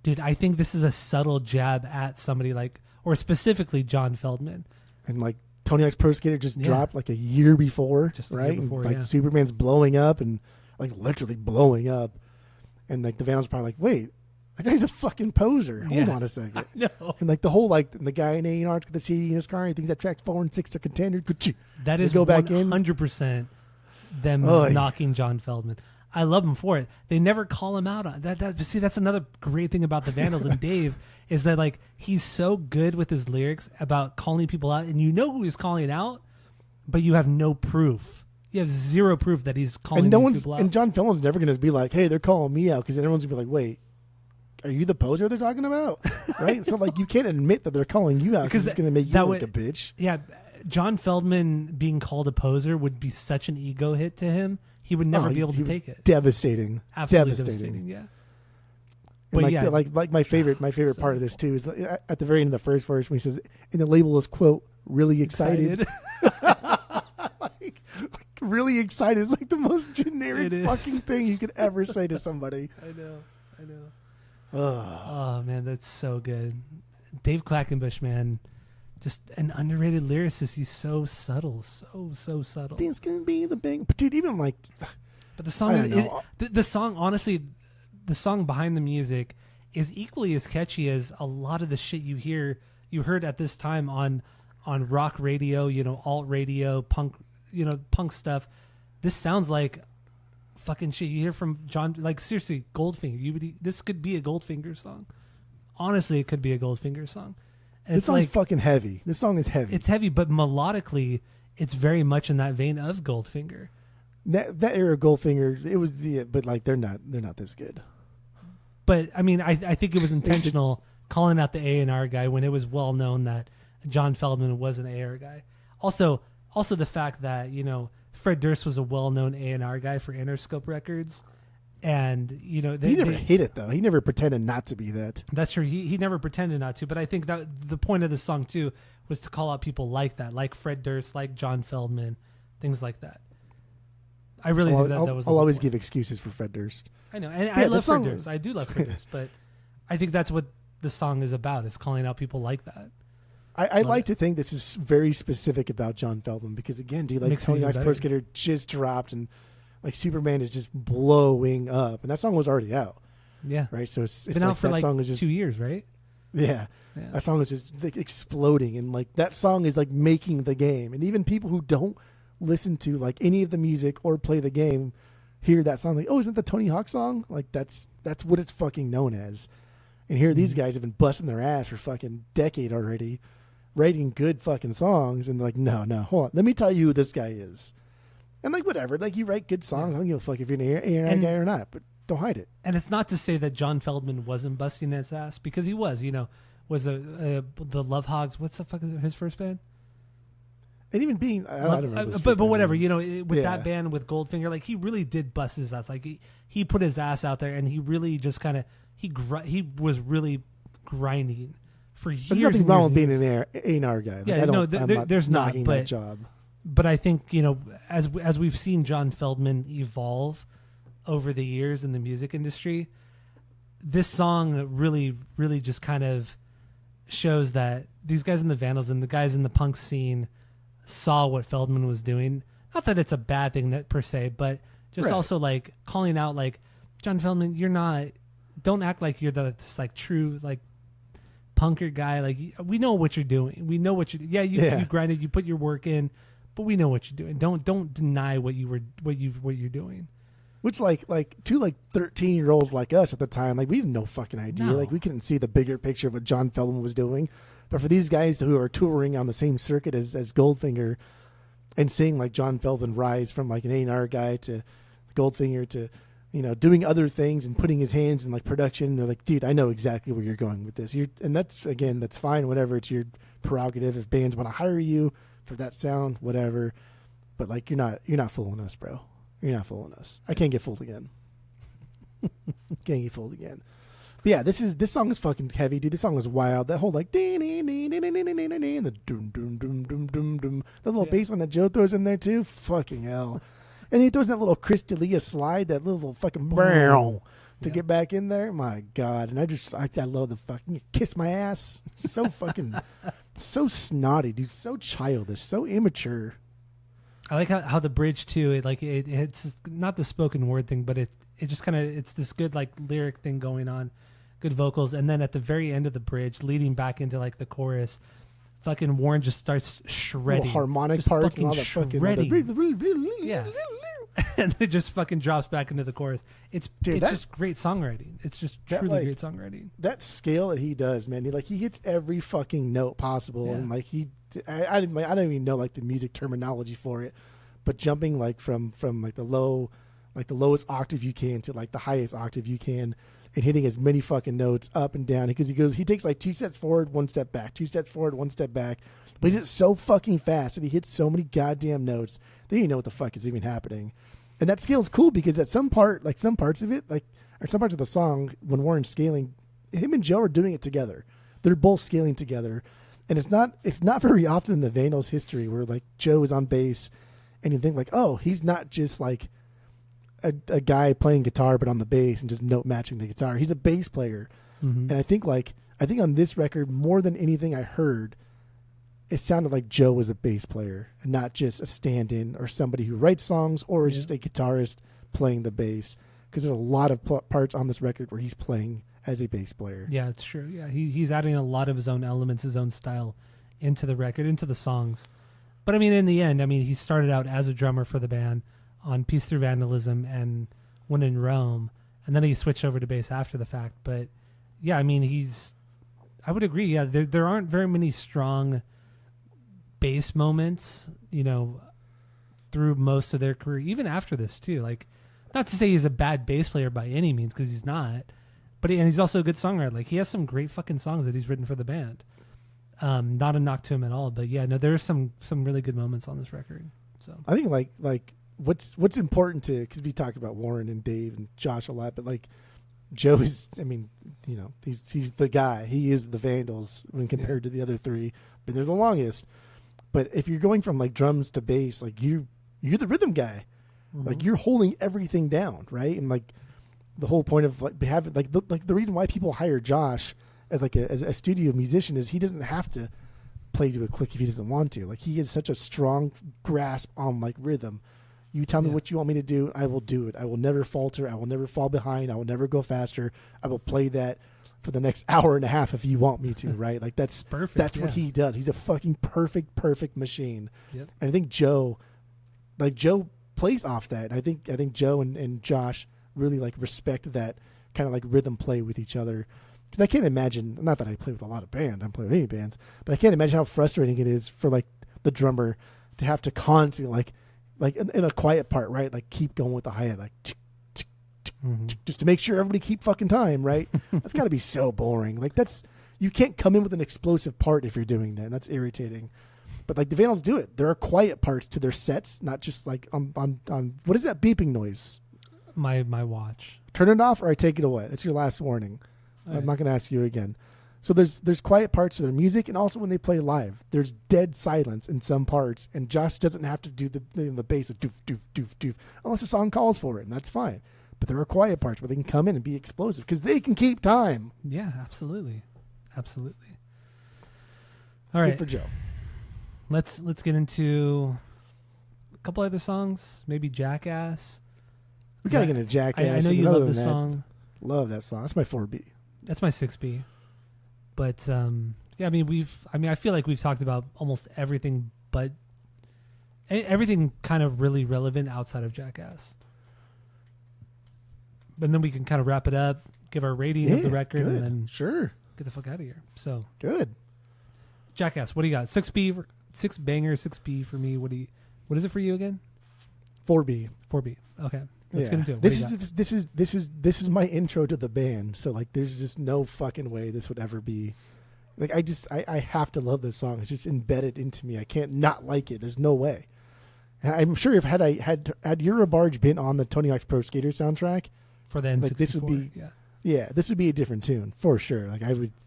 dude, I think this is a subtle jab at somebody like, or specifically John Feldman. And like Tony Hawk's Pro Skater just dropped like a year before, right? Before, and, like Superman's blowing up and like literally blowing up, and like the Vandals are probably like, wait, that guy's a fucking poser. Hold on a second. No. And like the whole like the guy in A&R's got the CD in his car. He thinks that tracks 4 and 6 are contenders. That is go back in 100% them knocking John Feldman. I love him for it. They never call him out on that. See, that's another great thing about the Vandals and Dave is that like he's so good with his lyrics about calling people out, and you know who he's calling out, but you have no proof. You have zero proof that he's calling people out. And John Feldman's never going to be like, "Hey, they're calling me out," because everyone's going to be like, "Wait, are you the poser they're talking about?" Right? So like you can't admit that they're calling you out because it's going to make you look like a bitch. Yeah, John Feldman being called a poser would be such an ego hit to him. He would never be able to take it. Devastating. Absolutely devastating. Yeah. But like my favorite part of this too is at the very end of the first verse when he says, and the label is quote really excited. like really excited is like the most generic fucking thing you could ever say to somebody. I know. Oh man, that's so good. Dave Quackenbush, man. Just an underrated lyricist. He's so subtle, so subtle. This can be the big, but dude, even like. But the song, the song, honestly, the song behind the music is equally as catchy as a lot of the shit you heard at this time on rock radio, alt radio, punk, punk stuff. This sounds like fucking shit you hear from John. Like seriously, Goldfinger. This could be a Goldfinger song. Honestly, it could be a Goldfinger song. This song's fucking heavy. This song is heavy. It's heavy, but melodically, it's very much in that vein of Goldfinger. That era of Goldfinger, it was but like they're not this good. But I mean, I think it was intentional calling out the A&R guy when it was well known that John Feldman was an A&R guy. Also the fact that Fred Durst was a well-known A&R guy for Interscope Records. And he never hit it though. He never pretended not to be that. That's true. He never pretended not to. But I think that the point of the song too was to call out people like that, like Fred Durst, like John Feldman, things like that. I really think that was. I'll always give excuses for Fred Durst. I know, and I love Fred Durst. I do love Fred Durst, but I think that's what the song is about: is calling out people like that. I like to think this is very specific about John Feldman because again, dude, like Tony Hawk's Pro Skater just dropped and. Like Superman is just blowing up, and that song was already out. Yeah, right. So it's been like out for that song is just 2 years, right? Yeah, that song is just like exploding, and like that song is like making the game. And even people who don't listen to like any of the music or play the game hear that song like, oh, isn't that the Tony Hawk song? Like that's what it's fucking known as. And here these guys have been busting their ass for fucking decade already, writing good fucking songs, and they're like, no, hold on, let me tell you who this guy is. And like whatever, like you write good songs. I don't give a fuck if you're an A&R guy or not, but don't hide it. And it's not to say that John Feldman wasn't busting his ass because he was. Was the Love Hogs. What's the fuck is his first band? And even being, I don't remember. But whatever, with that band with Goldfinger, like he really did bust his ass. Like he put his ass out there, and he really just kind of he was really grinding for years. There's nothing wrong with being an A&R guy. Like, yeah, there's not knocking that job. But I think, as we've seen John Feldman evolve over the years in the music industry, this song really, really just kind of shows that these guys in the Vandals and the guys in the punk scene saw what Feldman was doing. Not that it's a bad thing per se, but just also like calling out like, John Feldman, don't act like you're the just like true like punker guy. Like we know what you're doing. We know what you grinded, you put your work in. But we know what you're doing. Don't deny what you're doing. Which like 13-year-olds like us at the time, like we had no fucking idea. No. Like we couldn't see the bigger picture of what John Feldman was doing. But for these guys who are touring on the same circuit as Goldfinger, and seeing like John Feldman rise from like an A&R guy to Goldfinger to doing other things and putting his hands in like production, they're like, dude, I know exactly where you're going with this. And that's fine. Whatever, it's your prerogative. If bands want to hire you for that sound, whatever, but like you're not fooling us, bro. You're not fooling us. I can't get fooled again. But yeah, this song is fucking heavy, dude. This song is wild. That whole like and the doom doom doom doom doom doom. The little bass line that Joe throws in there too. Fucking hell. And he throws that little Chris D'Elia slide, that little fucking to get back in there. My God. And I love the fucking kiss my ass. So fucking so snotty, dude. So childish. So immature. I like how the bridge too. It's not the spoken word thing, but it just kind of it's this good like lyric thing going on, good vocals, and then at the very end of the bridge, leading back into like the chorus, fucking Warren just starts shredding little harmonic parts and all the fucking yeah, and it just fucking drops back into the chorus. It's just great songwriting. It's just truly great songwriting. That scale that he does, man, he hits every fucking note possible, and like I don't even know like the music terminology for it, but jumping like from like the lowest octave you can to like the highest octave you can, and hitting as many fucking notes up and down because he takes like 2 steps forward, 1 step back, 2 steps forward, 1 step back, but he does it so fucking fast and he hits so many goddamn notes that you don't know what the fuck is even happening. And that scale's cool because at some parts of it, or some parts of the song, when Warren's scaling, him and Joe are doing it together. They're both scaling together. And it's not very often in the Vandals history where like Joe is on bass and you think like, oh, he's not just like a guy playing guitar but on the bass and just note matching the guitar. He's a bass player. Mm-hmm. And I think on this record, more than anything I heard, it sounded like Joe was a bass player and not just a stand-in or somebody who writes songs or is just a guitarist playing the bass. Because there's a lot of parts on this record where he's playing as a bass player. Yeah, it's true. Yeah, he's adding a lot of his own elements, his own style into the record, into the songs. But I mean, in the end, he started out as a drummer for the band on Peace Through Vandalism and When in Rome, and then he switched over to bass after the fact. But yeah, I would agree. Yeah, there aren't very many strong bass moments, through most of their career, even after this too. Like, not to say he's a bad bass player by any means, because he's not. But he's also a good songwriter. Like, he has some great fucking songs that he's written for the band. Not a knock to him at all, but yeah, no, there's some really good moments on this record. So I think like what's important to, because we talked about Warren and Dave and Josh a lot, but like Joe is, he's the guy. He is the Vandals when compared to the other three. But they're the longest. But if you're going from like drums to bass, like you're the rhythm guy. Mm-hmm. Like you're holding everything down, right? And like the whole point of like having the reason why people hire Josh as like as a studio musician is he doesn't have to play to a click if he doesn't want to. Like he has such a strong grasp on like rhythm. You tell me what you want me to do, I will do it. I will never falter. I will never fall behind. I will never go faster. I will play that for the next hour and a half if you want me to, right? Like that's perfect. That's what he does. He's a fucking perfect machine. Yep. And I think Joe plays off that. I think Joe and Josh really like respect that kind of like rhythm play with each other. Because I can't imagine, not that I play with a lot of bands, I don't play with any bands, but I can't imagine how frustrating it is for like the drummer to have to constantly like in a quiet part, right? Like keep going with the hi-hat, like just to make sure everybody keep fucking time, right? That's got to be so boring. Like you can't come in with an explosive part if you're doing that. That's irritating. But like the Vandals do it. There are quiet parts to their sets, not just like on what is that beeping noise? My watch. Turn it off or I take it away. That's your last warning. I'm not going to ask you again. So there's quiet parts to their music, and also when they play live, there's dead silence in some parts, and Josh doesn't have to do the bass of doof doof doof doof unless the song calls for it, and that's fine. But there are quiet parts where they can come in and be explosive because they can keep time. Yeah, absolutely. All right, good for Joe. Let's get into a couple other songs, maybe Jackass. We gotta get into Jackass. I know you love the song. Love that song. That's my 4B. That's my 6B. But yeah, I feel like we've talked about almost everything, but everything kind of really relevant outside of Jackass. But then we can kind of wrap it up, give our rating of the record, and then get the fuck out of here. So good. Jackass, what do you got? 6B, 6B for me. What is it for you again? 4B. 4B. Okay. Let's get into it. This is my intro to the band. So like there's just no fucking way this would ever be like I have to love this song. It's just embedded into me. I can't not like it. There's no way. And I'm sure if had Eurobarge been on the Tony Hawk's Pro Skater soundtrack for the N64, like this would be this would be a different tune for sure. Like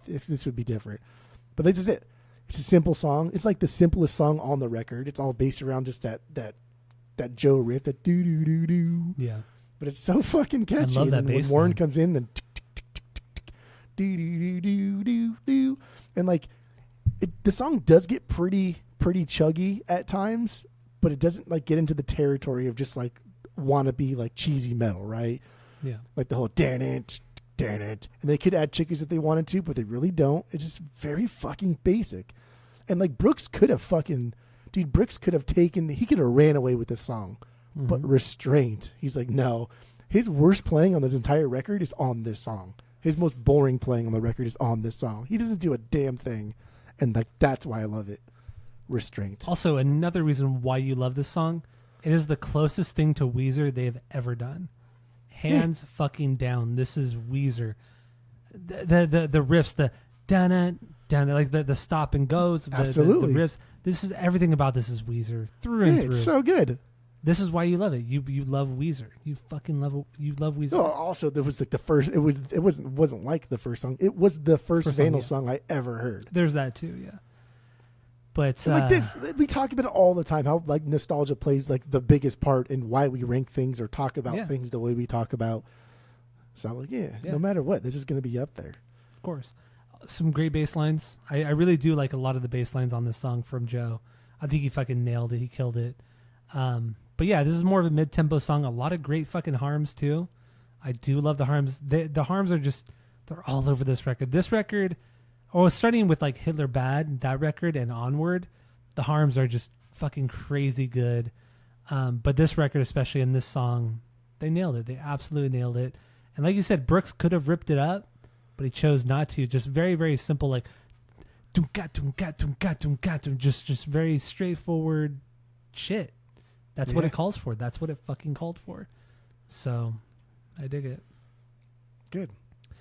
this would be different. But this is it. It's a simple song. It's like the simplest song on the record. It's all based around just that Joe riff, that do do do do. Yeah. But it's so fucking catchy. I love that and bass when Warren line. comes in, then do do do do do do, and like the song does get pretty chuggy at times, but it doesn't like get into the territory of just like wannabe like cheesy metal, right? Yeah. Like the whole damn it. And they could add chickies if they wanted to, but they really don't. It's just very fucking basic. And like Brooks could have he could have ran away with this song, but restraint. He's like, no. His worst playing on this entire record is on this song. His most boring playing on the record is on this song. He doesn't do a damn thing. And like that's why I love it. Restraint. Also, another reason why you love this song, it is the closest thing to Weezer they've ever done. Hands fucking down. This is Weezer. The riffs, the dun dun, like the stop and goes. Absolutely. The riffs. This is everything about this is Weezer through and through. It's so good. This is why you love it. You love Weezer. You fucking love Weezer. Oh, also, there was like the first. It wasn't like the first song. It was the first Vandals song I ever heard. There's that too, yeah. But like this, we talk about it all the time. How like nostalgia plays like the biggest part in why we rank things or talk about things the way we talk about. So like, no matter what, this is going to be up there. Of course, some great bass lines. I really do like a lot of the bass lines on this song from Joe. I think he fucking nailed it. He killed it. But yeah, this is more of a mid-tempo song. A lot of great fucking harms too. I do love the harms. The harms are just they're all over this record. This record. Starting with like Hitler Bad, that record, and onward, the harms are just fucking crazy good. But this record, especially in this song, they nailed it. They absolutely nailed it. And like you said, Brooks could have ripped it up, but he chose not to. Just very, very simple, like just very straightforward shit. That's what it calls for. That's what it fucking called for. So, I dig it. Good.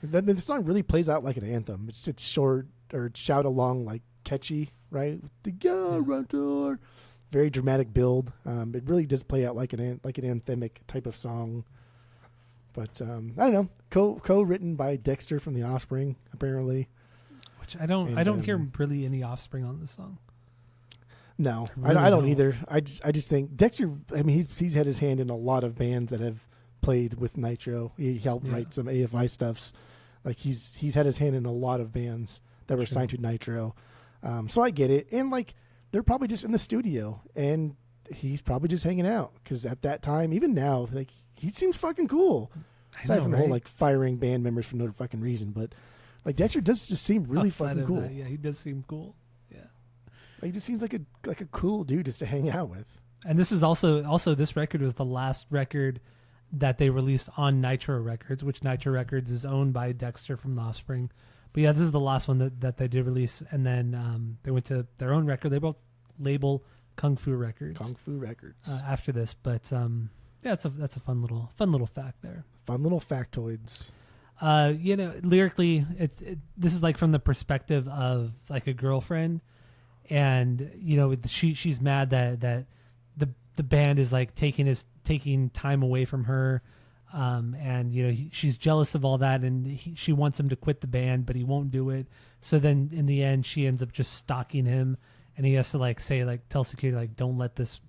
Then the song really plays out like an anthem. It's short or shout along like catchy, right? The guarantor, very dramatic build. It really does play out like an anthemic type of song. But I don't know. Co-written by Dexter from The Offspring, apparently. Which I don't hear really any Offspring on this song. No, I don't either. I just think Dexter. I mean, he's had his hand in a lot of bands that have played with Nitro. He helped write some AFI stuffs. Like he's had his hand in a lot of bands that were signed to Nitro. So I get it. And like they're probably just in the studio and he's probably just hanging out because at that time, even now, like he seems fucking cool. Aside from the whole like firing band members for no fucking reason, but like Dexter does just seem really fucking cool. That, yeah, he does seem cool. Yeah, like, he just seems like a cool dude just to hang out with. And this is also this record was the last record that they released on Nitro Records, which Nitro Records is owned by Dexter from The Offspring. But yeah, this is the last one that they did release, and then they went to their own record label Kung Fu Records. Kung Fu Records after this, but yeah, that's a fun little fact there. Fun little factoids. Lyrically, this is like from the perspective of like a girlfriend, and she's mad that the band is like taking time away from her, and she's jealous of all that, and she wants him to quit the band, but he won't do it. So then in the end, she ends up just stalking him, and he has to like say like tell security like don't let this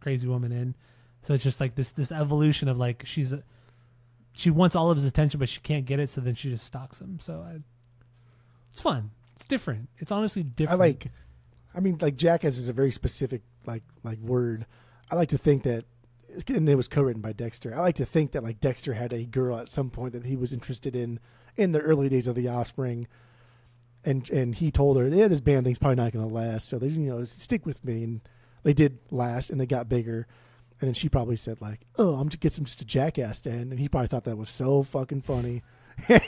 crazy woman in. So it's just like this evolution of like she wants all of his attention, but she can't get it, so then she just stalks him. So it's fun. It's different. It's honestly different. Like Jackass is a very specific like word. I like to think that, and it was co-written by Dexter. I like to think that like Dexter had a girl at some point that he was interested in the early days of The Offspring, and he told her, yeah, this band thing's probably not going to last, so they stick with me, and they did last, and they got bigger. And then she probably said like, "Oh, I'm just some Jackass then," and he probably thought that was so fucking funny. So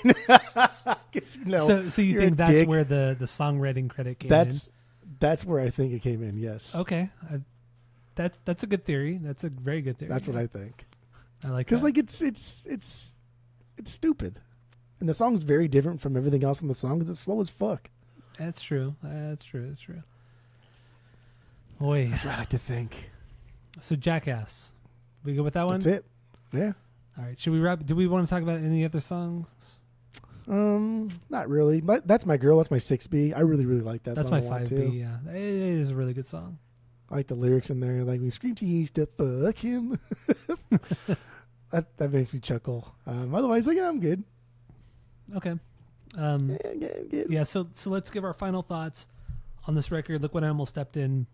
you think that's dick. Where the songwriting credit came in? That's where I think it came in. Yes. Okay, that's a good theory. That's a very good theory. That's what I think. I like because like it's stupid, and the song's very different from everything else in the song because it's slow as fuck. That's true. That's true. Boy, that's what I like to think. So Jackass, we go with that one. That's it. Yeah. All right. Should we wrap? Do we want to talk about any other songs? Not really. But that's my girl. That's my 6B. I really, really like that. That's song my 5B. Too. Yeah, it is a really good song. I like the lyrics in there. Like we scream to you to fuck him. that makes me chuckle. Otherwise, like I'm good. Okay. Good. Yeah. So let's give our final thoughts on this record. Look What Animal Stepped In.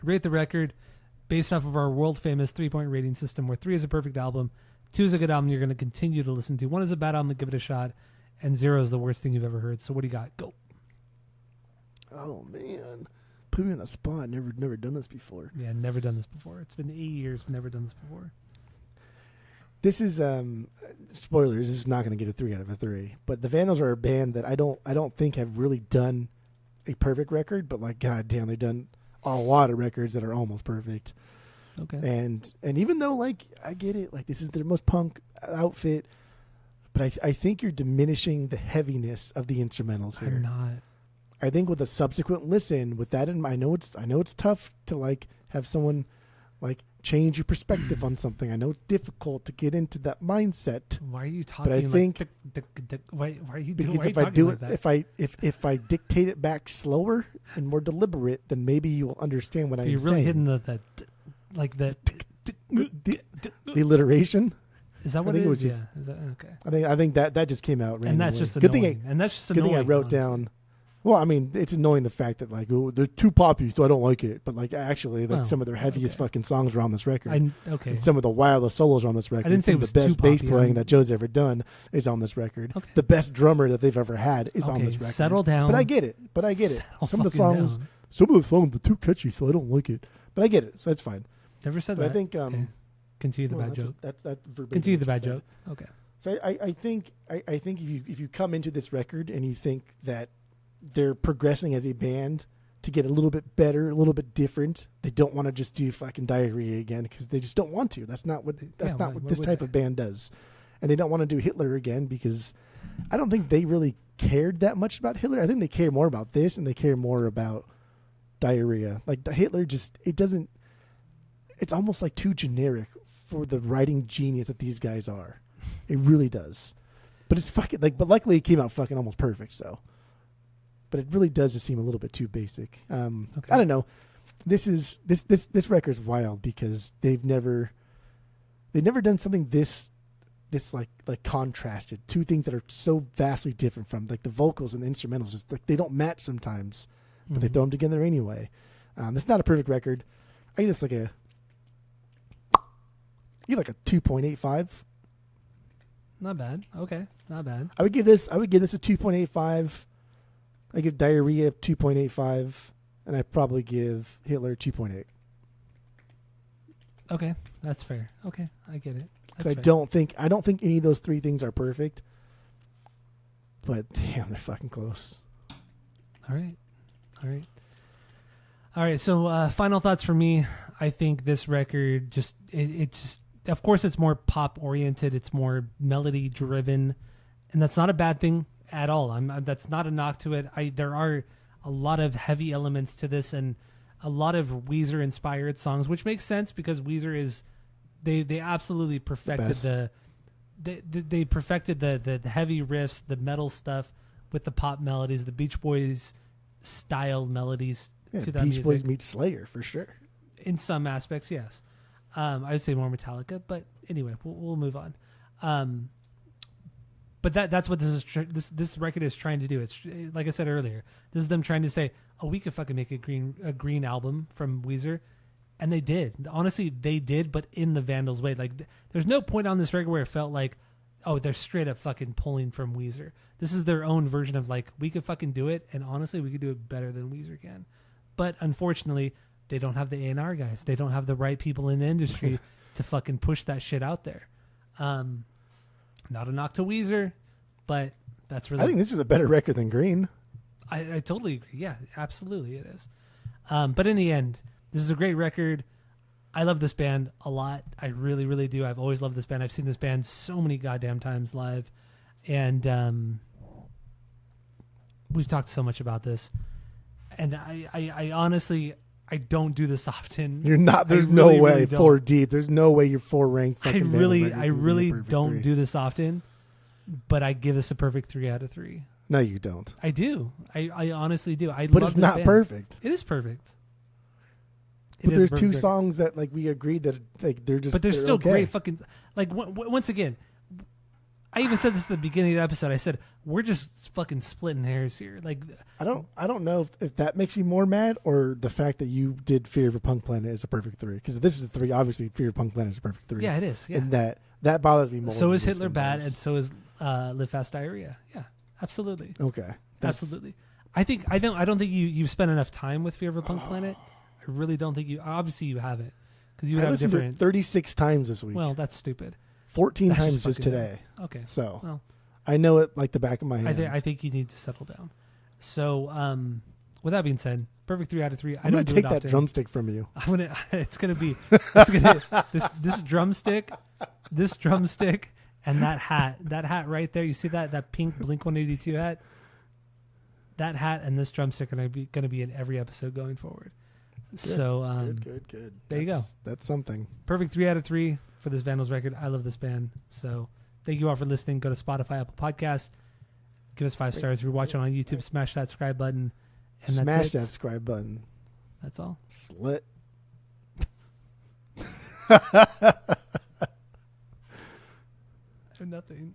Rate the record based off of our world famous 3-point rating system, where 3 is a perfect album, 2 is a good album you're going to continue to listen to, 1 is a bad album to give it a shot, and 0 is the worst thing you've ever heard. So what do you got? Go. Oh man, put me on the spot. Never done this before. Yeah, never done this before. It's been 8 years. Never done this before. This is spoilers. This is not going to get a 3 out of a 3. But the Vandals are a band that I don't think have really done a perfect record. But like, goddamn, they've done a lot of records that are almost perfect. Okay. And even though, like, I get it, like, this is their most punk outfit, but I think you're diminishing the heaviness of the instrumentals here. I'm not. I think with a subsequent listen, with that in mind, I know it's tough to like have someone like change your perspective on something. I know it's difficult to get into that mindset. Why are you talking? But I think why are you because doing? if I do it, if I dictate it back slower and more deliberate, then maybe you will understand what I'm saying. You're really hitting the alliteration. Is that what I think it was is? just, Yeah. Is that, okay. I think that just came out randomly. And that's just annoying. Good thing I wrote down. Well, I mean, it's annoying the fact that like they're too poppy, so I don't like it. But like actually, like some of their heaviest fucking songs are on this record. And some of the wildest solos are on this record. I didn't say some of the best bass playing that Joe's ever done is on this record. Okay. The best drummer that they've ever had is on this record. Settle down. But I get it. Some of the songs are too catchy, so I don't like it. But I get it, so it's fine. Never said but that. I think continue the bad joke. That's continue the bad joke. Okay. So I think if you come into this record and you think that they're progressing as a band to get a little bit better, a little bit different, they don't want to just do fucking Diarrhea again because they just don't want to. That's not what this type of band does. And they don't want to do Hitler again because I don't think they really cared that much about Hitler. I think they care more about this and they care more about Diarrhea. Like Hitler it's almost like too generic for the writing genius that these guys are. It really does. But it's fucking but luckily it came out fucking almost perfect, so. But it really does just seem a little bit too basic. I don't know. This record's wild because they've never done something this like contrasted. Two things that are so vastly different from like the vocals and the instrumentals. Just like they don't match sometimes, but they throw them together anyway. It's not a perfect record. I give this like a 2.85. Not bad. Okay, not bad. I would give this a 2.85. I give Diarrhea 2.85, and I probably give Hitler 2.8. Okay, that's fair. Okay, I get it. Because I don't think any of those three things are perfect, but damn, they're fucking close. All right. So final thoughts for me. I think this record just of course it's more pop oriented. It's more melody driven, and that's not a bad thing at all. That's not a knock to it. There are a lot of heavy elements to this and a lot of Weezer inspired songs, which makes sense because Weezer is they absolutely perfected they perfected the heavy riffs, the metal stuff with the pop melodies, the Beach Boys style melodies. Yeah, to that Beach music. Boys meets Slayer for sure. In some aspects, yes. I would say more Metallica, but anyway, we'll move on. But that's what this record is trying to do. It's like I said earlier. This is them trying to say, "Oh, we could fucking make a green album from Weezer," and they did. Honestly, they did, but in the Vandals way. Like, there's no point on this record where it felt like, "Oh, they're straight up fucking pulling from Weezer." This is their own version of like, we could fucking do it, and honestly, we could do it better than Weezer can. But unfortunately, they don't have the A&R guys. They don't have the right people in the industry to fucking push that shit out there. Not a knock to Weezer, but that's really... I think this is a better record than Green. I totally agree. Yeah, absolutely it is. But in the end, this is a great record. I love this band a lot. I really, really do. I've always loved this band. I've seen this band so many goddamn times live. And we've talked so much about this. And I honestly... I don't do this often. You're not. There's no way. 4 deep. There's no way you're 4 ranked. I really don't do this often, but I give this a perfect 3 out of 3. No, you don't. I do. I honestly do. But it's not perfect. It is perfect. But there's 2 songs that like we agreed that like they're just. But they're still okay. great fucking. Like once again, I even said this at the beginning of the episode. I said, we're just fucking splitting hairs here. Like, I don't know if that makes you more mad or the fact that you did Fear of a Punk Planet is a perfect 3. Because this is a 3. Obviously, Fear of Punk Planet is a perfect 3. Yeah, it is. Yeah. And that bothers me more. So is Hitler bad, and so is Live Fast Diarrhea. Yeah, absolutely. Okay. Absolutely. I don't think you've spent enough time with Fear of a Punk Planet. I really don't think you. Obviously, you haven't, because you have listened different. to it 36 times this week. Well, that's stupid. 14 times just today. Bad. Okay. So well, I know it like the back of my hand. I think you need to settle down. So, with that being said, perfect 3 out of 3. I'm going to take that drumstick from you. It's going to be this drumstick, and that hat right there. You see that pink Blink-182 hat? That hat and this drumstick are going to be in every episode going forward. Good, so good. There you go. That's something. Perfect 3 out of 3 for this Vandals record. I love this band. So thank you all for listening. Go to Spotify, Apple Podcasts. Give us 5 stars. If you're watching on YouTube, smash that subscribe button. And smash that subscribe button. That's all. Slit. I have nothing.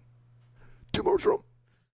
Too much drum.